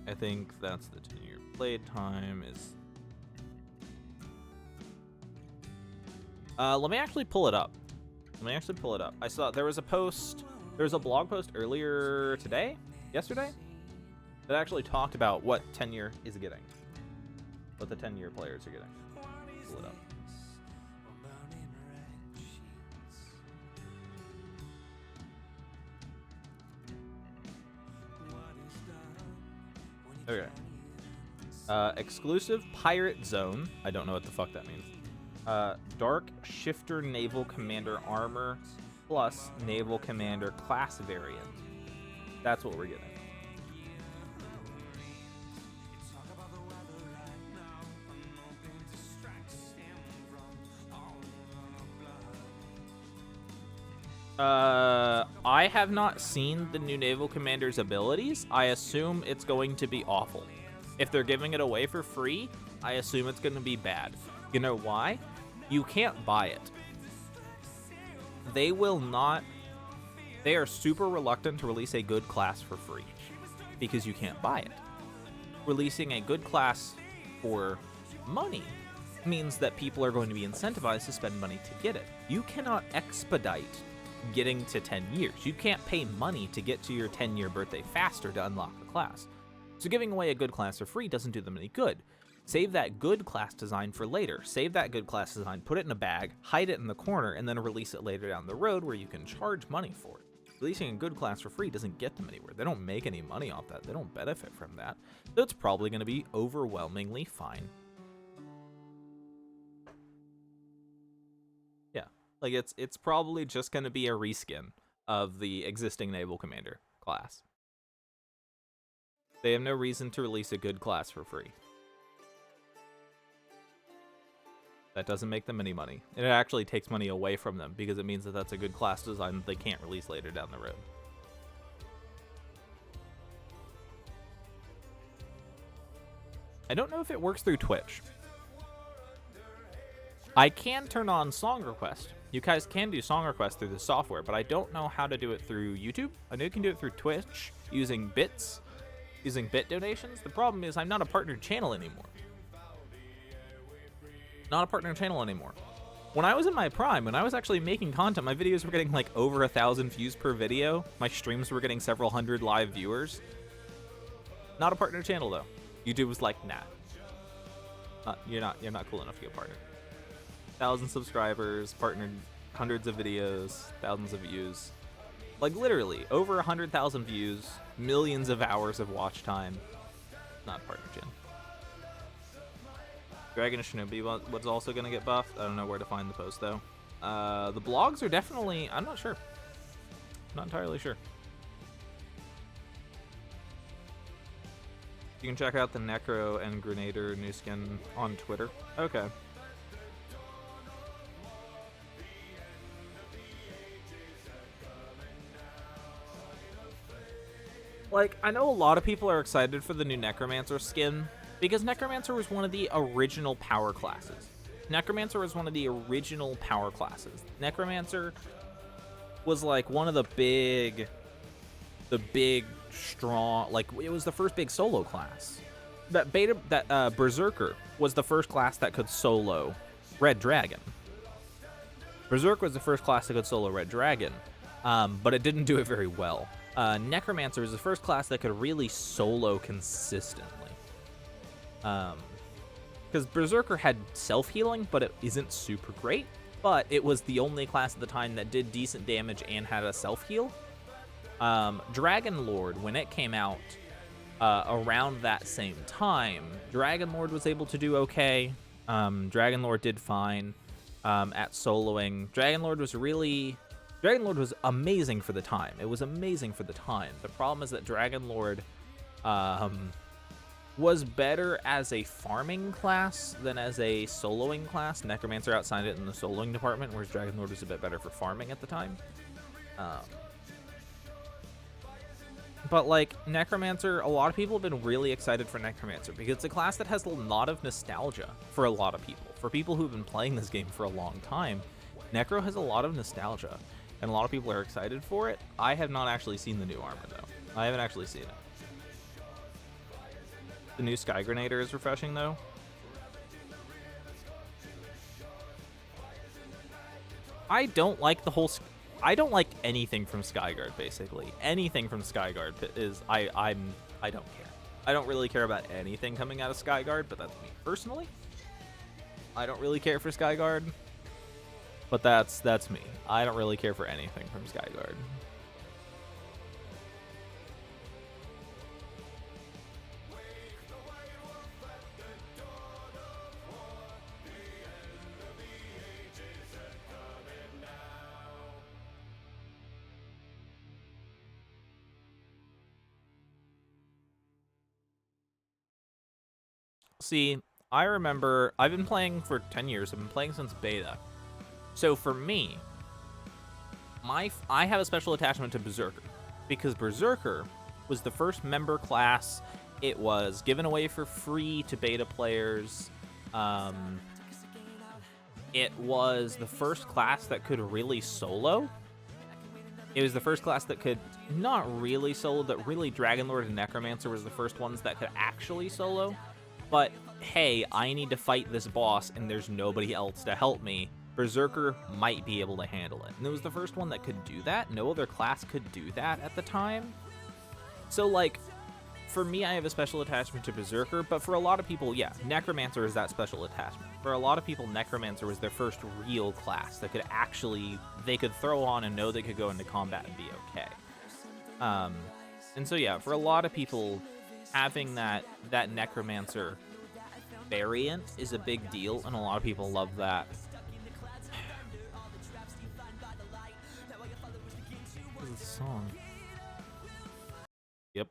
S2: I think that's the 10-year play time is... let me actually pull it up. I saw there was a blog post earlier yesterday, that actually talked about what 10-year is getting. What the 10-year players are getting. Pull it up. Okay. Exclusive Pirate Zone. I don't know what the fuck that means. Dark Shifter Naval Commander Armor plus Naval Commander class variant. That's what we're getting. I have not seen the new Naval Commander's abilities. I assume it's going to be awful. If they're giving it away for free, I assume it's going to be bad. You know why? You can't buy it. They will not... They are super reluctant to release a good class for free because you can't buy it. Releasing a good class for money means that people are going to be incentivized to spend money to get it. You cannot expedite getting to 10 years. You can't pay money to get to your 10-year birthday faster to unlock the class. So giving away a good class for free doesn't do them any good. Save that good class design for later. Save that good class design, put it in a bag, hide it in the corner, and then release it later down the road where you can charge money for it. Releasing a good class for free doesn't get them anywhere. They don't make any money off that. They don't benefit from that. So it's probably going to be overwhelmingly fine. Yeah, like it's probably just going to be a reskin of the existing Naval Commander class. They have no reason to release a good class for free. That doesn't make them any money. It actually takes money away from them because it means that that's a good class design that they can't release later down the road. I don't know if it works through Twitch. I can turn on song request. You guys can do song requests through the software, but I don't know how to do it through YouTube. I know you can do it through Twitch using bits, using bit donations. The problem is I'm not a partnered channel anymore. Not a partner channel anymore. When I was in my prime, when I was actually making content, my videos were getting like over 1,000 views per video. My streams were getting several hundred live viewers. Not a partner channel though. YouTube was like, nah, you're not cool enough to get partnered. 1,000 subscribers, partnered hundreds of videos, thousands of views. Like literally over 100,000 views, millions of hours of watch time. Not a partner channel. Dragon Shinobi was also going to get buffed. I don't know where to find the post, though. The blogs are definitely... I'm not sure. Not entirely sure. You can check out the Necro and Grenader new skin on Twitter. Okay. Like, I know a lot of people are excited for the new Necromancer skin, because Necromancer was one of the original power classes. Necromancer was one of the original power classes. Necromancer was like one of the big, strong, like it was the first big solo class. Berserker was the first class that could solo Red Dragon. Berserker was the first class that could solo Red Dragon, but it didn't do it very well. Necromancer was the first class that could really solo consistently. Because Berserker had self-healing, but it isn't super great. But it was the only class at the time that did decent damage and had a self-heal. Dragon Lord, when it came out around that same time, Dragon Lord was able to do okay. Dragon Lord did fine at soloing. Dragon Lord was amazing for the time. It was amazing for the time. The problem is that Dragon Lord was better as a farming class than as a soloing class. Necromancer outshined it in the soloing department, whereas Dragon Lord was a bit better for farming at the time. But like Necromancer, a lot of people have been really excited for Necromancer because it's a class that has a lot of nostalgia for a lot of people. For people who've been playing this game for a long time, Necro has a lot of nostalgia, and a lot of people are excited for it. I have not actually seen the new armor though. I haven't actually seen it. The new Sky Grenader is refreshing, though. I don't like I don't like anything from Skyguard, basically. Anything from Skyguard is... I don't care. I don't really care about anything coming out of Skyguard, but that's me personally. I don't really care for Skyguard, but that's me. I don't really care for anything from Skyguard. See, I remember, I've been playing for 10 years. I've been playing since beta. So for me, I have a special attachment to Berserker because Berserker was the first member class. It was given away for free to beta players. It was the first class that could really solo. It was the first class that could not really solo, that really Dragon Lord and Necromancer was the first ones that could actually solo. But hey, I need to fight this boss and there's nobody else to help me. Berserker might be able to handle it. And it was the first one that could do that. No other class could do that at the time. So, like, for me, I have a special attachment to Berserker, but for a lot of people, yeah, Necromancer is that special attachment. For a lot of people, Necromancer was their first real class that could actually, they could throw on and know they could go into combat and be okay. And so, yeah, for a lot of people, having that Necromancer variant is a big deal, and a lot of people love that. What is the song? Yep.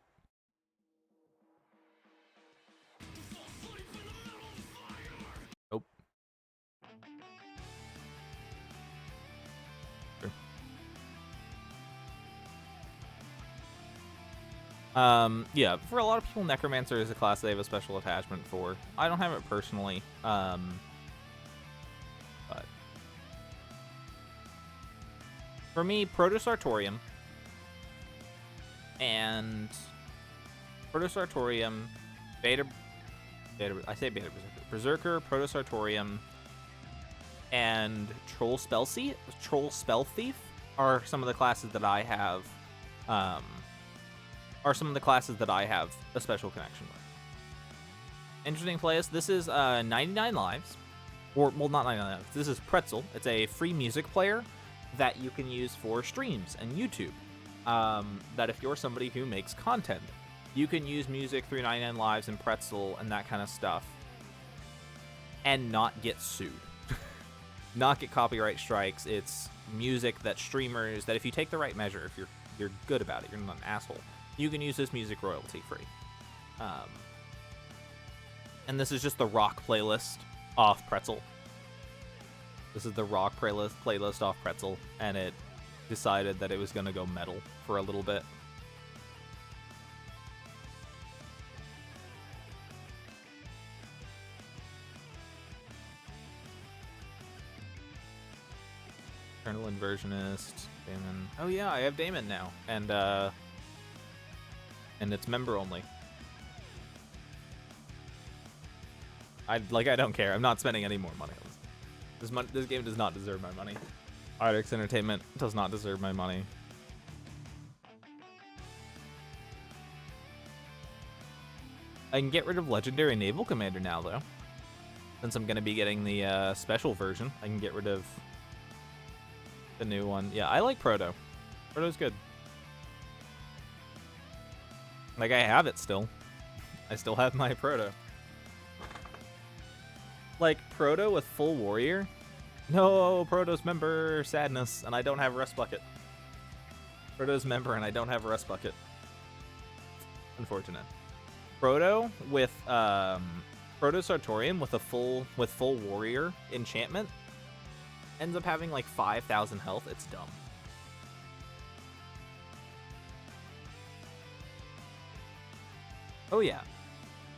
S2: Nope. Sure. Yeah, for a lot of people, Necromancer is a class they have a special attachment for. I don't have it personally, but for me, Protosartorium and Beta Berserker, Protosartorium, and Troll Spell Thief are some of the classes that I have. Are some of the classes that I have a special connection with. Interesting playlist. This is 99 Lives. Or, well, not 99 Lives. This is Pretzel. It's a free music player that you can use for streams and YouTube. That if you're somebody who makes content, you can use music through 99 Lives and Pretzel and that kind of stuff and not get sued. Not get copyright strikes. It's music that streamers, that if you take the right measure, if you're good about it, you're not an asshole, you can use this music royalty free. And this is just the rock playlist off Pretzel. This is the rock playlist off Pretzel, and it decided that it was going to go metal for a little bit. Eternal Inversionist, Damon. Oh yeah, I have Damon now, and it's member only. I don't care. I'm not spending any more money on this. This game does not deserve my money. Artix Entertainment does not deserve my money. I can get rid of Legendary Naval Commander now, though. Since I'm going to be getting the special version, I can get rid of the new one. Yeah, I like Proto. Proto's good. Like, I have it still. I still have my Proto. Like, Proto with full warrior? No, Proto's member, sadness, and I don't have Rust Bucket. Proto's member, and I don't have Rust Bucket. Unfortunate. Proto with, Proto Sartorium with full warrior enchantment ends up having like 5,000 health. It's dumb. Oh yeah.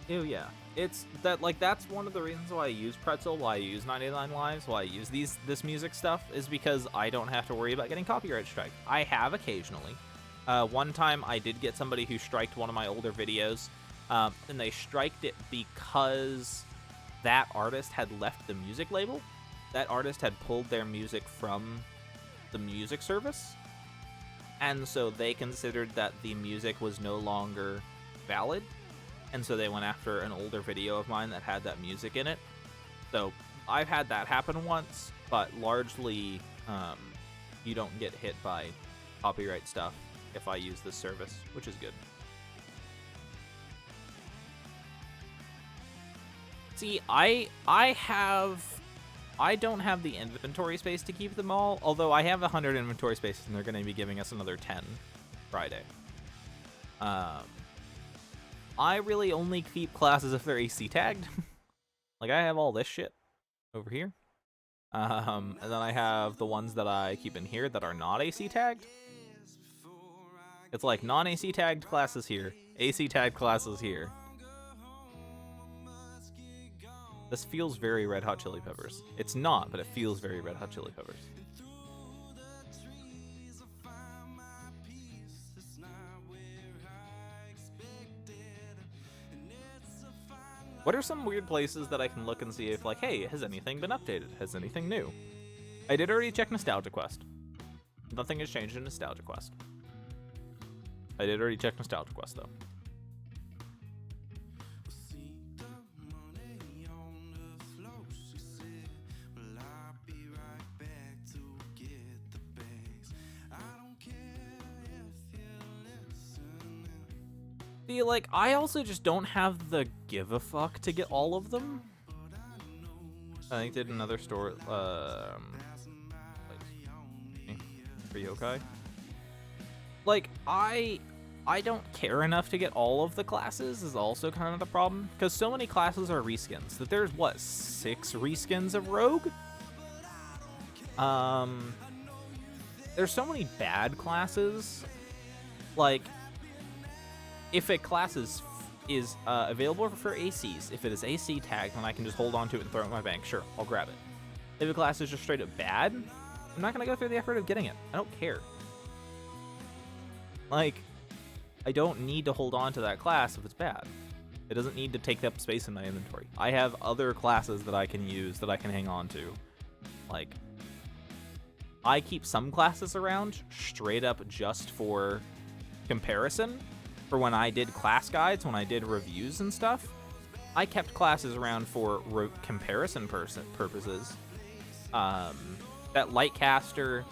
S2: Oh yeah. It's that, like, that's one of the reasons why I use Pretzel, why I use 99 Lives, why I use this music stuff, is because I don't have to worry about getting copyright strike. I have occasionally. One time I did get somebody who striked one of my older videos, and they striked it because that artist had left the music label. That artist had pulled their music from the music service, and so they considered that the music was no longer valid. And so they went after an older video of mine that had that music in it. So I've had that happen once, but largely you don't get hit by copyright stuff if I use this service, which is good. See, I don't have the inventory space to keep them all, although I have 100 inventory spaces and they're going to be giving us another 10 Friday. I really only keep classes if they're AC tagged. Like, I have all this shit over here. And then I have the ones that I keep in here that are not AC tagged. It's like non-AC tagged classes here, AC tagged classes here. This feels very Red Hot Chili Peppers. It's not, but it feels very Red Hot Chili Peppers. What are some weird places that I can look and see if, like, hey, has anything been updated? Has anything new? I did already check Nostalgia Quest. Nothing has changed in Nostalgia Quest. I did already check Nostalgia Quest, though. See, like, I also just don't have the give a fuck to get all of them. I think did another store, for yokai. Like, I don't care enough to get all of the classes is also kind of the problem, because so many classes are reskins that there's what, 6 reskins of Rogue? There's so many bad classes. Like, if a class is available for ACs, if it is AC tagged, then I can just hold on to it and throw it in my bank. Sure, I'll grab it. If a class is just straight up bad, I'm not gonna go through the effort of getting it. I don't care. Like, I don't need to hold on to that class if it's bad. It doesn't need to take up space in my inventory. I have other classes that I can use, that I can hang on to. Like, I keep some classes around straight up just for comparison. For when I did class guides, when I did reviews and stuff, I kept classes around for comparison purposes. That Lightcaster,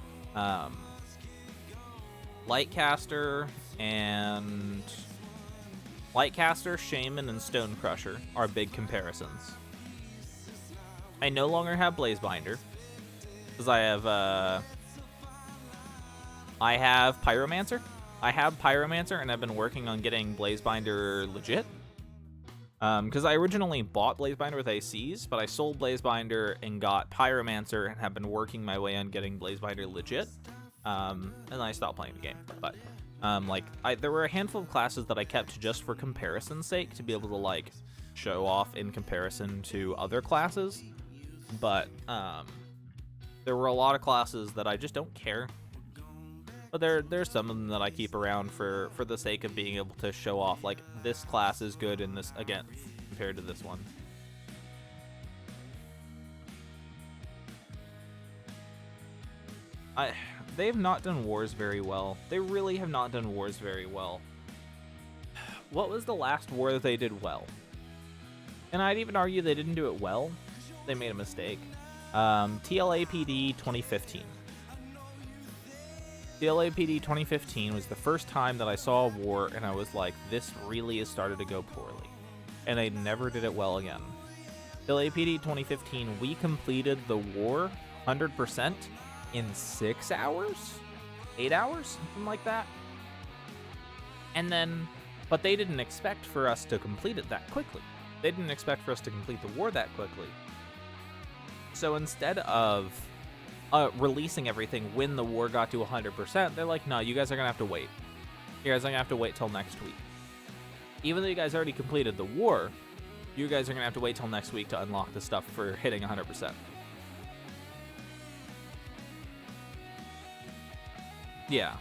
S2: Shaman, and Stone Crusher are big comparisons. I no longer have Blazebinder because I have Pyromancer. I have Pyromancer, and I've been working on getting Blazebinder legit. Because I originally bought Blazebinder with ACs, but I sold Blazebinder and got Pyromancer, and have been working my way on getting Blazebinder legit. And then I stopped playing the game. But there were a handful of classes that I kept just for comparison's sake, to be able to like show off in comparison to other classes. But there were a lot of classes that I just don't care. But there's some of them that I keep around for the sake of being able to show off, like, this class is good in this, again, compared to this one. They've not done wars very well. They really have not done wars very well. What was the last war that they did well? And I'd even argue they didn't do it well. They made a mistake. TLAPD 2015. TLAPD 2015 was the first time that I saw a war and I was like, this really has started to go poorly. And they never did it well again. TLAPD 2015, we completed the war 100% in 6 hours? 8 hours? Something like that. And then, but they didn't expect for us to complete it that quickly. They didn't expect for us to complete the war that quickly. So instead of releasing everything when the war got to 100%, they're like, no, you guys are gonna have to wait. You guys are gonna have to wait till next week. Even though you guys already completed the war, you guys are gonna have to wait till next week to unlock the stuff for hitting 100%. Yeah.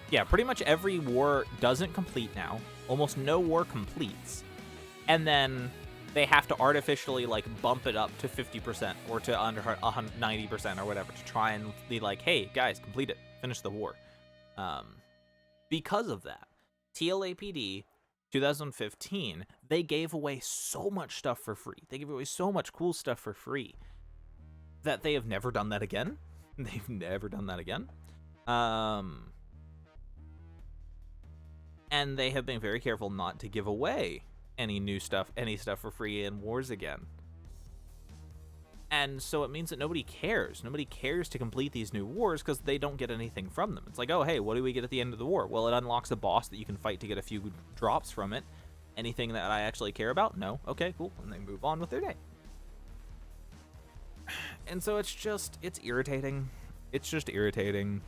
S2: Yeah, pretty much every war doesn't complete now. Almost no war completes. And then they have to artificially, like, bump it up to 50% or to under 90% or whatever to try and be like, hey, guys, complete it. Finish the war. Because of that, TLAPD 2015, they gave away so much stuff for free. They gave away so much cool stuff for free that they have never done that again. They've never done that again. And they have been very careful not to give away any new stuff, any stuff for free in wars again. And so it means that nobody cares. Nobody cares to complete these new wars because they don't get anything from them. It's like, oh, hey, what do we get at the end of the war? Well, it unlocks a boss that you can fight to get a few drops from it. Anything that I actually care about? No. Okay, cool. And they move on with their day. And so it's irritating. It's just irritating.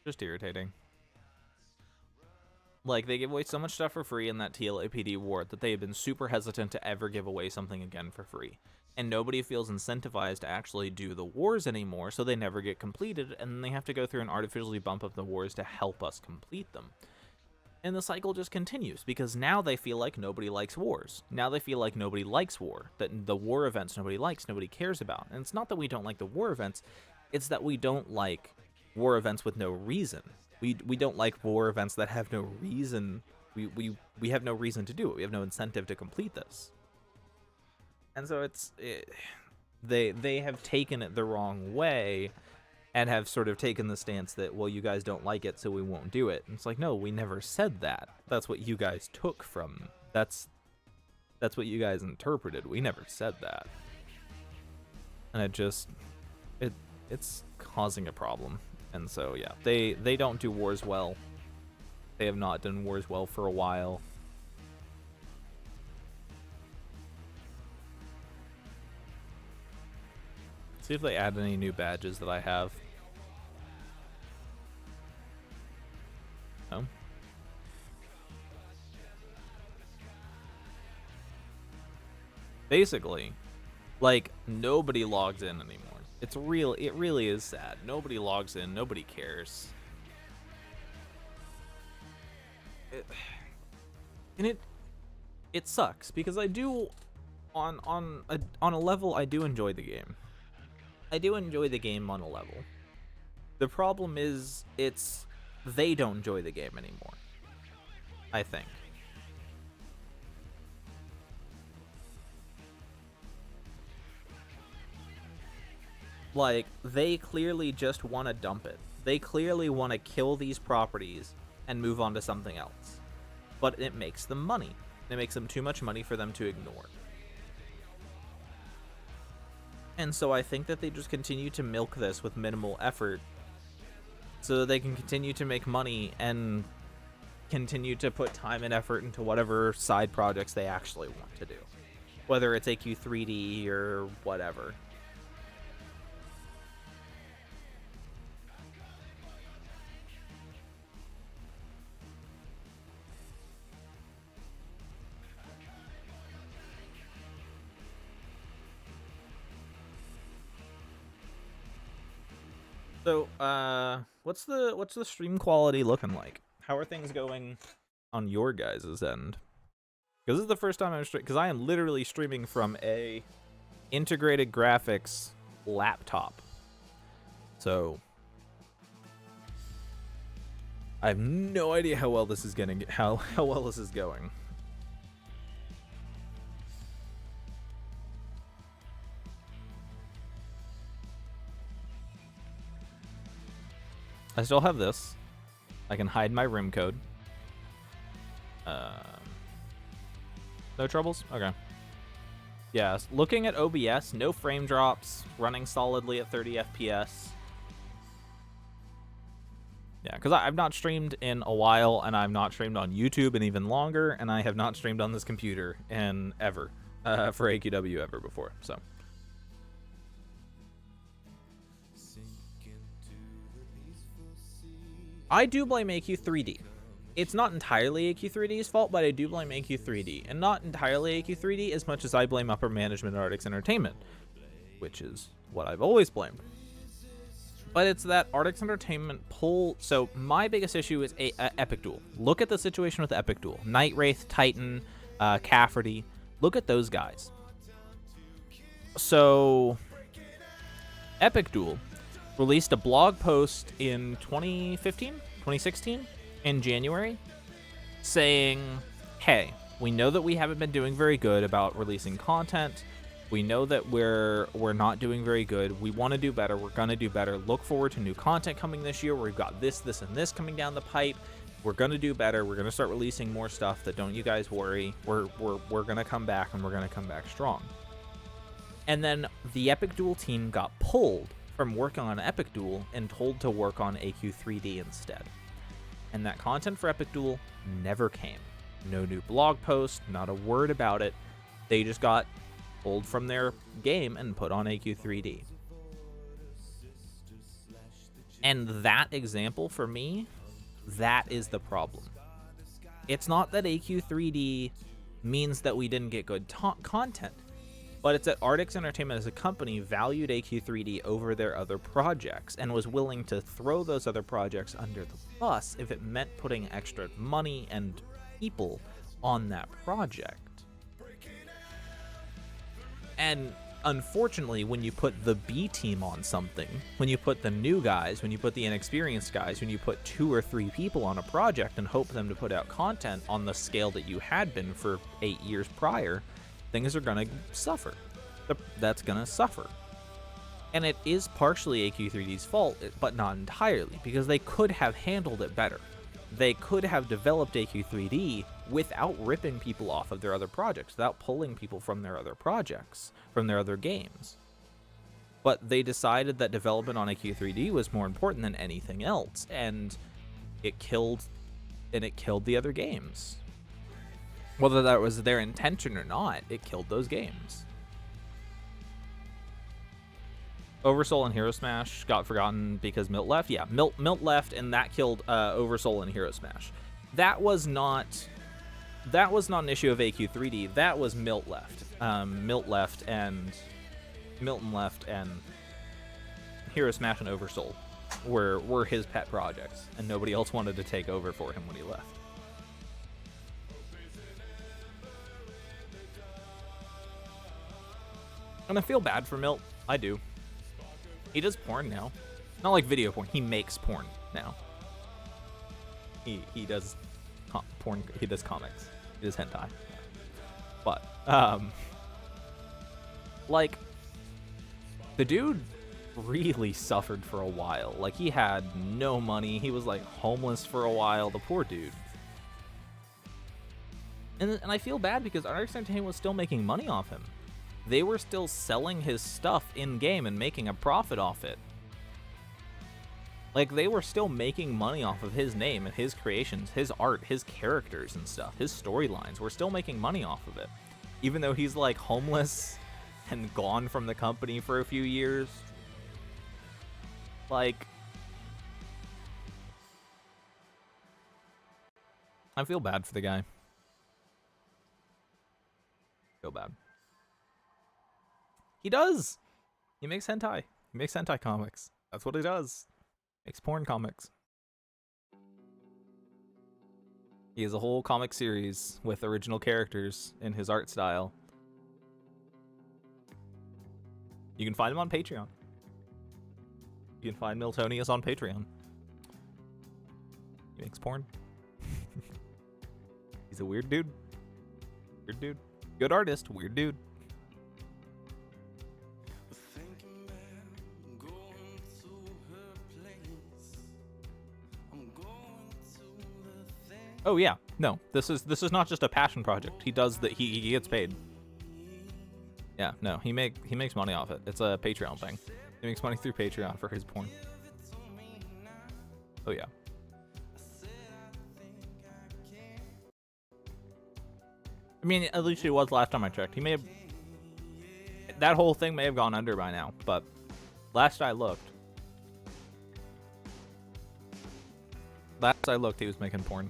S2: Just irritating. Like, they give away so much stuff for free in that TLAPD war that they have been super hesitant to ever give away something again for free. And nobody feels incentivized to actually do the wars anymore, so they never get completed, and then they have to go through and artificially bump up the wars to help us complete them. And the cycle just continues, because now they feel like nobody likes wars. Now they feel like nobody likes war, that the war events nobody likes, nobody cares about. And it's not that we don't like the war events, it's that we don't like war events with no reason. We don't like war events that have no reason. We have no reason to do it. We have no incentive to complete this. And so they have taken it the wrong way and have sort of taken the stance that, well, you guys don't like it, so we won't do it. And it's like, no, we never said that. That's what you guys took from. That's what you guys interpreted. We never said that. And it's causing a problem. And so, yeah, they don't do wars well. They have not done wars well for a while. See if they add any new badges that I have. No. Basically, like, nobody logs in anymore. It really is sad. Nobody logs in, nobody cares. It sucks, because I do on a level I do enjoy the game. I do enjoy the game on a level. The problem is they don't enjoy the game anymore, I think. Like, they clearly just want to dump it. They clearly want to kill these properties and move on to something else. But it makes them money. It makes them too much money for them to ignore. And so I think that they just continue to milk this with minimal effort so that they can continue to make money and continue to put time and effort into whatever side projects they actually want to do. Whether it's AQ3D or whatever. So, what's the stream quality looking like? How are things going on your guys' end? Because this is the first time I'm because I am literally streaming from a integrated graphics laptop. So, I have no idea how well this is how well this is going. I still have this. I can hide my room code. No troubles? Okay. Yeah, looking at OBS, no frame drops, running solidly at 30 FPS. Yeah, because I've not streamed in a while, and I've not streamed on YouTube in even longer, and I have not streamed on this computer in ever, for AQW ever before, so. I do blame AQ3D. It's not entirely AQ3D's fault, but I do blame AQ3D. And not entirely AQ3D as much as I blame upper management at Artix Entertainment, which is what I've always blamed. But it's that Artix Entertainment pull... So my biggest issue is Epic Duel. Look at the situation with Epic Duel. Night Wraith, Titan, Cafferty. Look at those guys. So Epic Duel released a blog post in 2016, in January, saying, hey, we know that we haven't been doing very good about releasing content. We know that we're not doing very good. We want to do better. We're going to do better. Look forward to new content coming this year. We've got this, and this coming down the pipe. We're going to do better. We're going to start releasing more stuff. That don't you guys worry. We're going to come back, and we're going to come back strong. And then the Epic Duel team got pulled from working on Epic Duel and told to work on AQ3D instead. And that content for Epic Duel never came. No new blog post, not a word about it. They just got pulled from their game and put on AQ3D. And that example, for me, that is the problem. It's not that AQ3D means that we didn't get good content, but it's that Ardix Entertainment as a company valued AQ3D over their other projects and was willing to throw those other projects under the bus if it meant putting extra money and people on that project. And unfortunately, when you put the B team on something, when you put the new guys, when you put the inexperienced guys, when you put 2 or 3 people on a project and hope them to put out content on the scale that you had been for 8 years prior, things are going to suffer. That's going to suffer. And it is partially AQ3D's fault, but not entirely, because they could have handled it better. They could have developed AQ3D without ripping people off of their other projects, without pulling people from their other projects, from their other games. But they decided that development on AQ3D was more important than anything else, and it killed the other games. Whether that was their intention or not, it killed those games. Oversoul and Hero Smash got forgotten because Milt left. Yeah, Milt left, and that killed Oversoul and Hero Smash. That was not an issue of AQ3D. That was Milt left. Milton left, and Hero Smash and Oversoul were his pet projects, and nobody else wanted to take over for him when he left. And I feel bad for Milt. I do. He does porn now. Not like video porn. He makes porn now. He does porn. He does comics. He does hentai. But like, the dude really suffered for a while. Like, he had no money. He was like homeless for a while. The poor dude. And I feel bad because Ardix Entertainment was still making money off him. They were still selling his stuff in-game and making a profit off it. Like, they were still making money off of his name and his creations, his art, his characters and stuff, his storylines. We're still making money off of it. Even though he's, like, homeless and gone from the company for a few years. Like, I feel bad for the guy. Feel bad. He does. He makes hentai. He makes hentai comics. That's what he does. Makes porn comics. He has a whole comic series with original characters in his art style. You can find him on Patreon. You can find Miltonius on Patreon. He makes porn. He's a weird dude. Weird dude. Good artist. Weird dude. Oh yeah, no. This is not just a passion project. He does that. He gets paid. Yeah, no. He makes money off it. It's a Patreon thing. He makes money through Patreon for his porn. Oh yeah. I mean, at least he was last time I checked. He may have. That whole thing may have gone under by now, but last I looked, he was making porn.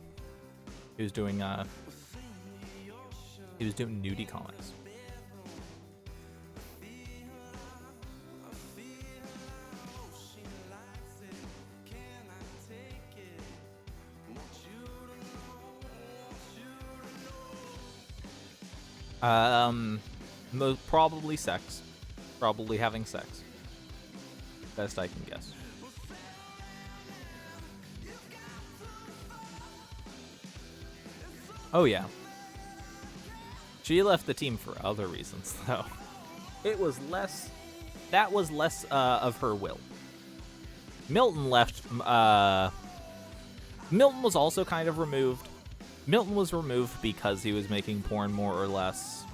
S2: He was doing nudie comics. Most probably sex. Probably having sex. Best I can guess. Oh yeah. She left the team for other reasons, though. That was less of her will. Milton left. Milton was also kind of removed. Milton was removed because he was making porn, more or less.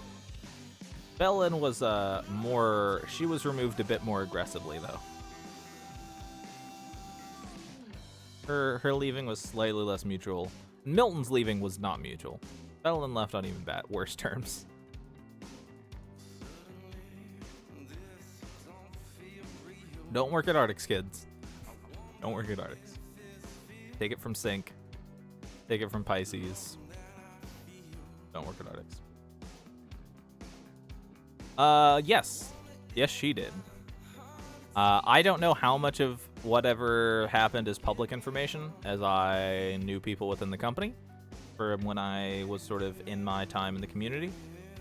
S2: Belen was she was removed a bit more aggressively, though. Her leaving was slightly less mutual. Milton's leaving was not mutual. Bellin left on even worse terms. Don't work at Arctics, kids. Don't work at Arctics. Take it from Sync. Take it from Pisces. Don't work at Arctics. Yes. Yes, she did. I don't know how much of whatever happened is public information, as I knew people within the company from when I was sort of in my time in the community.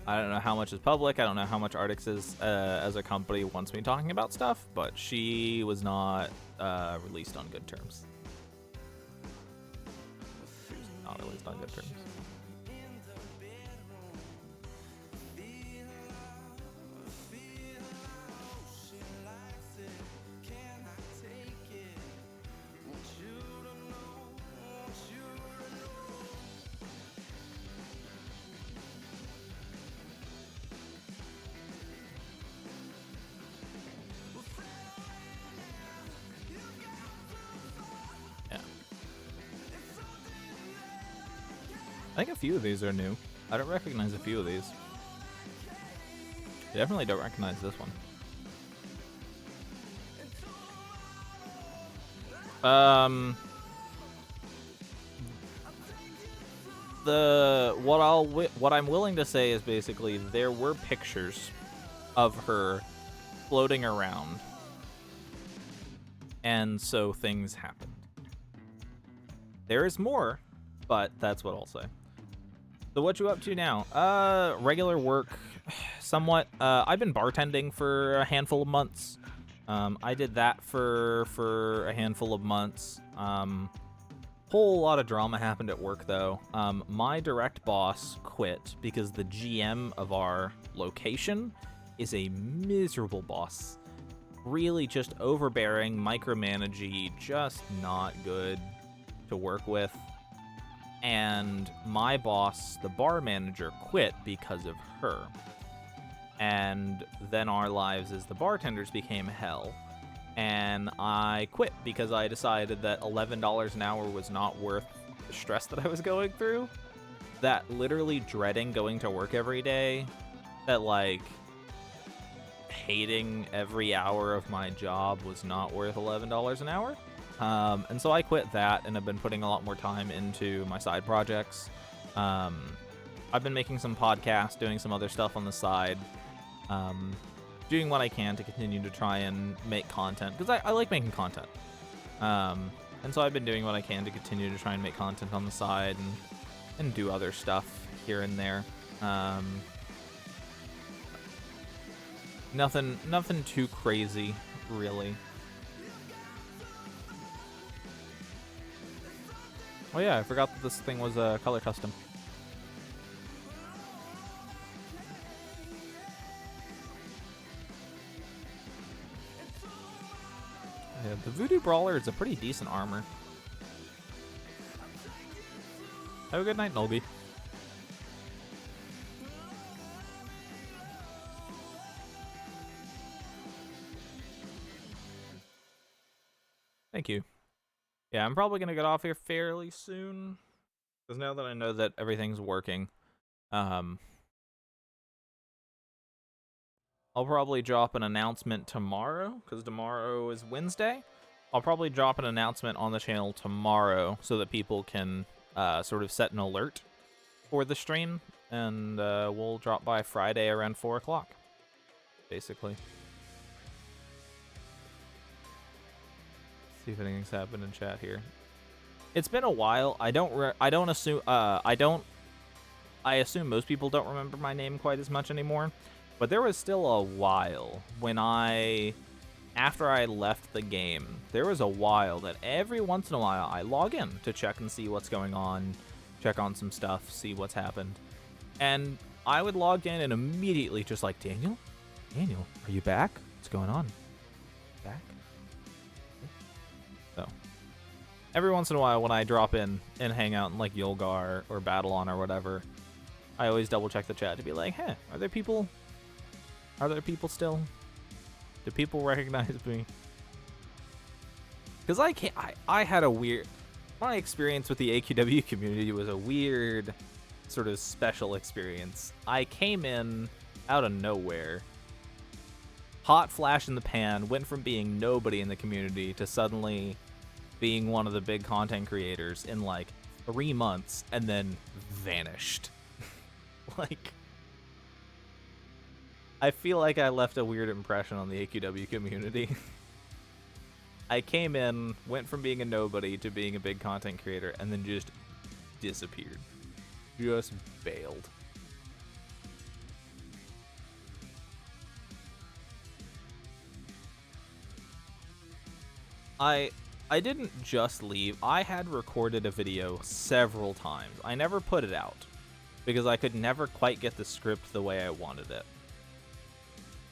S2: I don't know how much is public. I don't know how much Arctics is, as a company wants me talking about stuff, but she was not released on good terms. She was not released on good terms. I think a few of these are new. I don't recognize a few of these. I definitely don't recognize this one. What I'm willing to say is basically there were pictures of her floating around, and so things happened. There is more, but that's what I'll say. So what you up to now? Regular work, somewhat. I've been bartending for a handful of months. I did that for a handful of months. Whole lot of drama happened at work though. My direct boss quit because the GM of our location is a miserable boss. Really just overbearing, micromanagey, just not good to work with. And my boss, the bar manager, quit because of her. And then our lives as the bartenders became hell. And I quit because I decided that $11 an hour was not worth the stress that I was going through. That literally dreading going to work every day. That, like, hating every hour of my job was not worth $11 an hour. And so I quit that and have been putting a lot more time into my side projects. I've been making some podcasts, doing some other stuff on the side, doing what I can to continue to try and make content, because I like making content. And so I've been doing what I can to continue to try and make content on the side and do other stuff here and there. Nothing too crazy, really. Oh yeah, I forgot that this thing was a color custom. Yeah, the Voodoo Brawler is a pretty decent armor. Have a good night, Nolby. Thank you. Yeah, I'm probably going to get off here fairly soon, because now that I know that everything's working, I'll probably drop an announcement tomorrow, because tomorrow is Wednesday. I'll probably drop an announcement on the channel tomorrow so that people can sort of set an alert for the stream, and we'll drop by Friday around 4 o'clock, basically. See if anything's happened in chat here. It's been a while. I assume most people don't remember my name quite as much anymore, but there was still a while when after I left the game, there was a while that every once in a while I log in to check and see what's going on, check on some stuff, see what's happened. And I would log in and immediately just like, Daniel, are you back? What's going on? Back? So, every once in a while when I drop in and hang out in like Yulgar or Battle-On or whatever, I always double check the chat to be like, hey, are there people still? Do people recognize me? Because I had a weird... My experience with the AQW community was a weird, sort of special experience. I came in out of nowhere, hot flash in the pan, went from being nobody in the community to suddenly being one of the big content creators in like 3 months, and then vanished. Like, I feel like I left a weird impression on the AQW community. I came in, went from being a nobody to being a big content creator, and then just disappeared. Just bailed. I didn't just leave. I had recorded a video several times. I never put it out because I could never quite get the script the way I wanted it.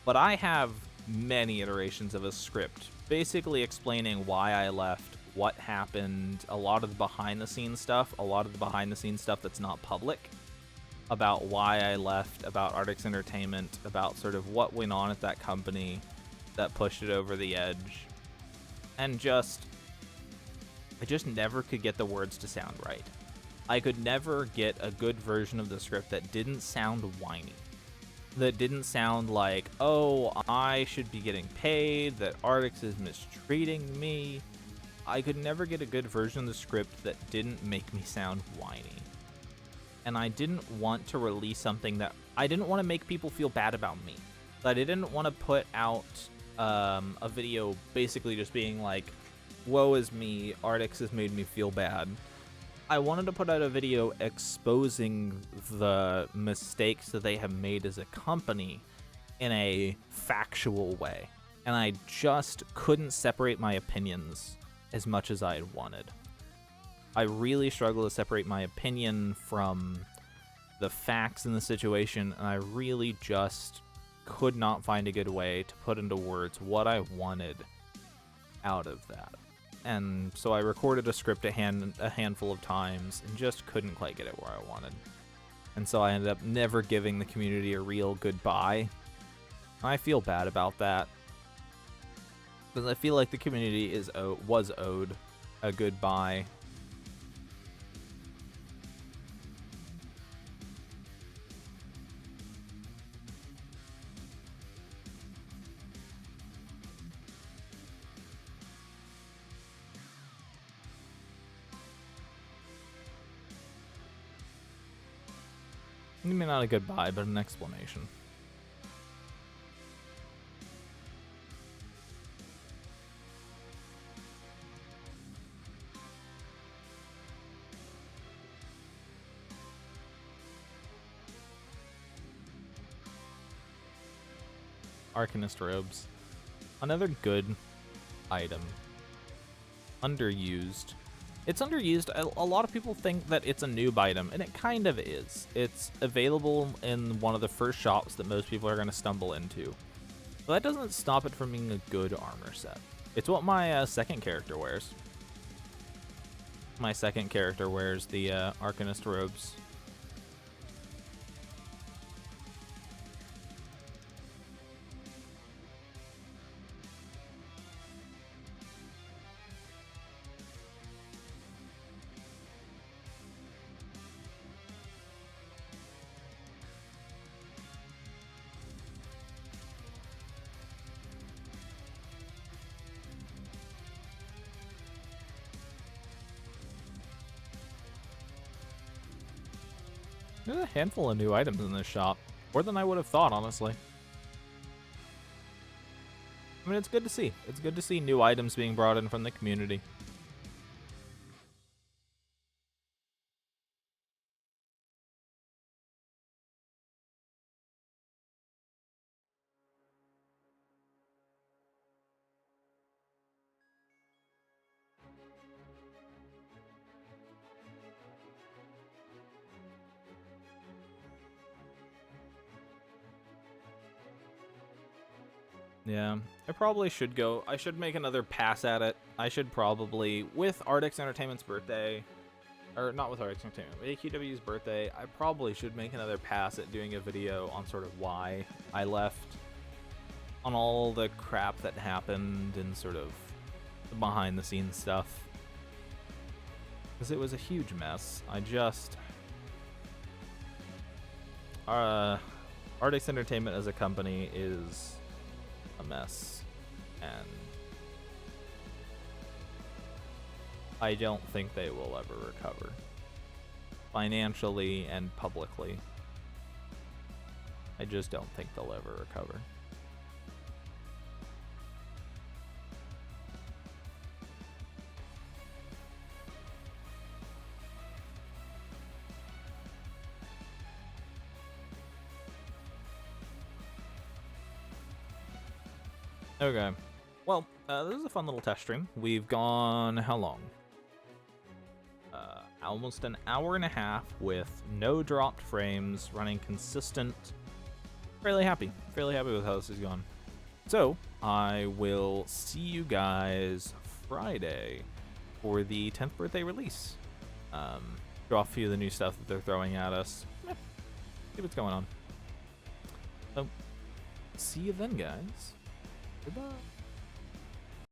S2: But I have many iterations of a script basically explaining why I left, what happened, a lot of the behind the scenes stuff that's not public, about why I left, about Artix Entertainment, about sort of what went on at that company that pushed it over the edge. And I just never could get the words to sound right. I could never get a good version of the script that didn't sound whiny. That didn't sound like, oh, I should be getting paid, that Artix is mistreating me. I could never get a good version of the script that didn't make me sound whiny. And I didn't want to release something that... I didn't want to make people feel bad about me. But I didn't want to put out a video basically just being like, woe is me, Artix has made me feel bad. I wanted to put out a video exposing the mistakes that they have made as a company in a factual way. And I just couldn't separate my opinions as much as I had wanted. I really struggle to separate my opinion from the facts in the situation, and I really just could not find a good way to put into words what I wanted out of that. And so I recorded a script a handful of times and just couldn't quite get it where I wanted. And so I ended up never giving the community a real goodbye. I feel bad about that, because I feel like the community was owed a goodbye. Maybe not a goodbye, but an explanation. Arcanist robes. Another good item. Underused. It's underused. A lot of people think that it's a noob item, and it kind of is. It's available in one of the first shops that most people are going to stumble into. But that doesn't stop it from being a good armor set. It's what my second character wears. My second character wears the Arcanist robes. There's a handful of new items in this shop. More than I would have thought, honestly. I mean, it's good to see. It's good to see new items being brought in from the community. Yeah, I probably should go. I should make another pass at it. I should probably, with Artix Entertainment's birthday, or not with Artix Entertainment, with AQW's birthday, I probably should make another pass at doing a video on sort of why I left, on all the crap that happened and sort of the behind the scenes stuff. because it was a huge mess. Artix Entertainment as a company is a mess, and I don't think they will ever recover. Financially and publicly. I just don't think they'll ever recover. Okay. Well, this is a fun little test stream. We've gone how long? Almost an hour and a half with no dropped frames, running consistent. Fairly happy with how this is going. So I will see you guys Friday for the 10th birthday release. Draw a few of the new stuff that they're throwing at us. See what's going on. So see you then, guys. Goodbye.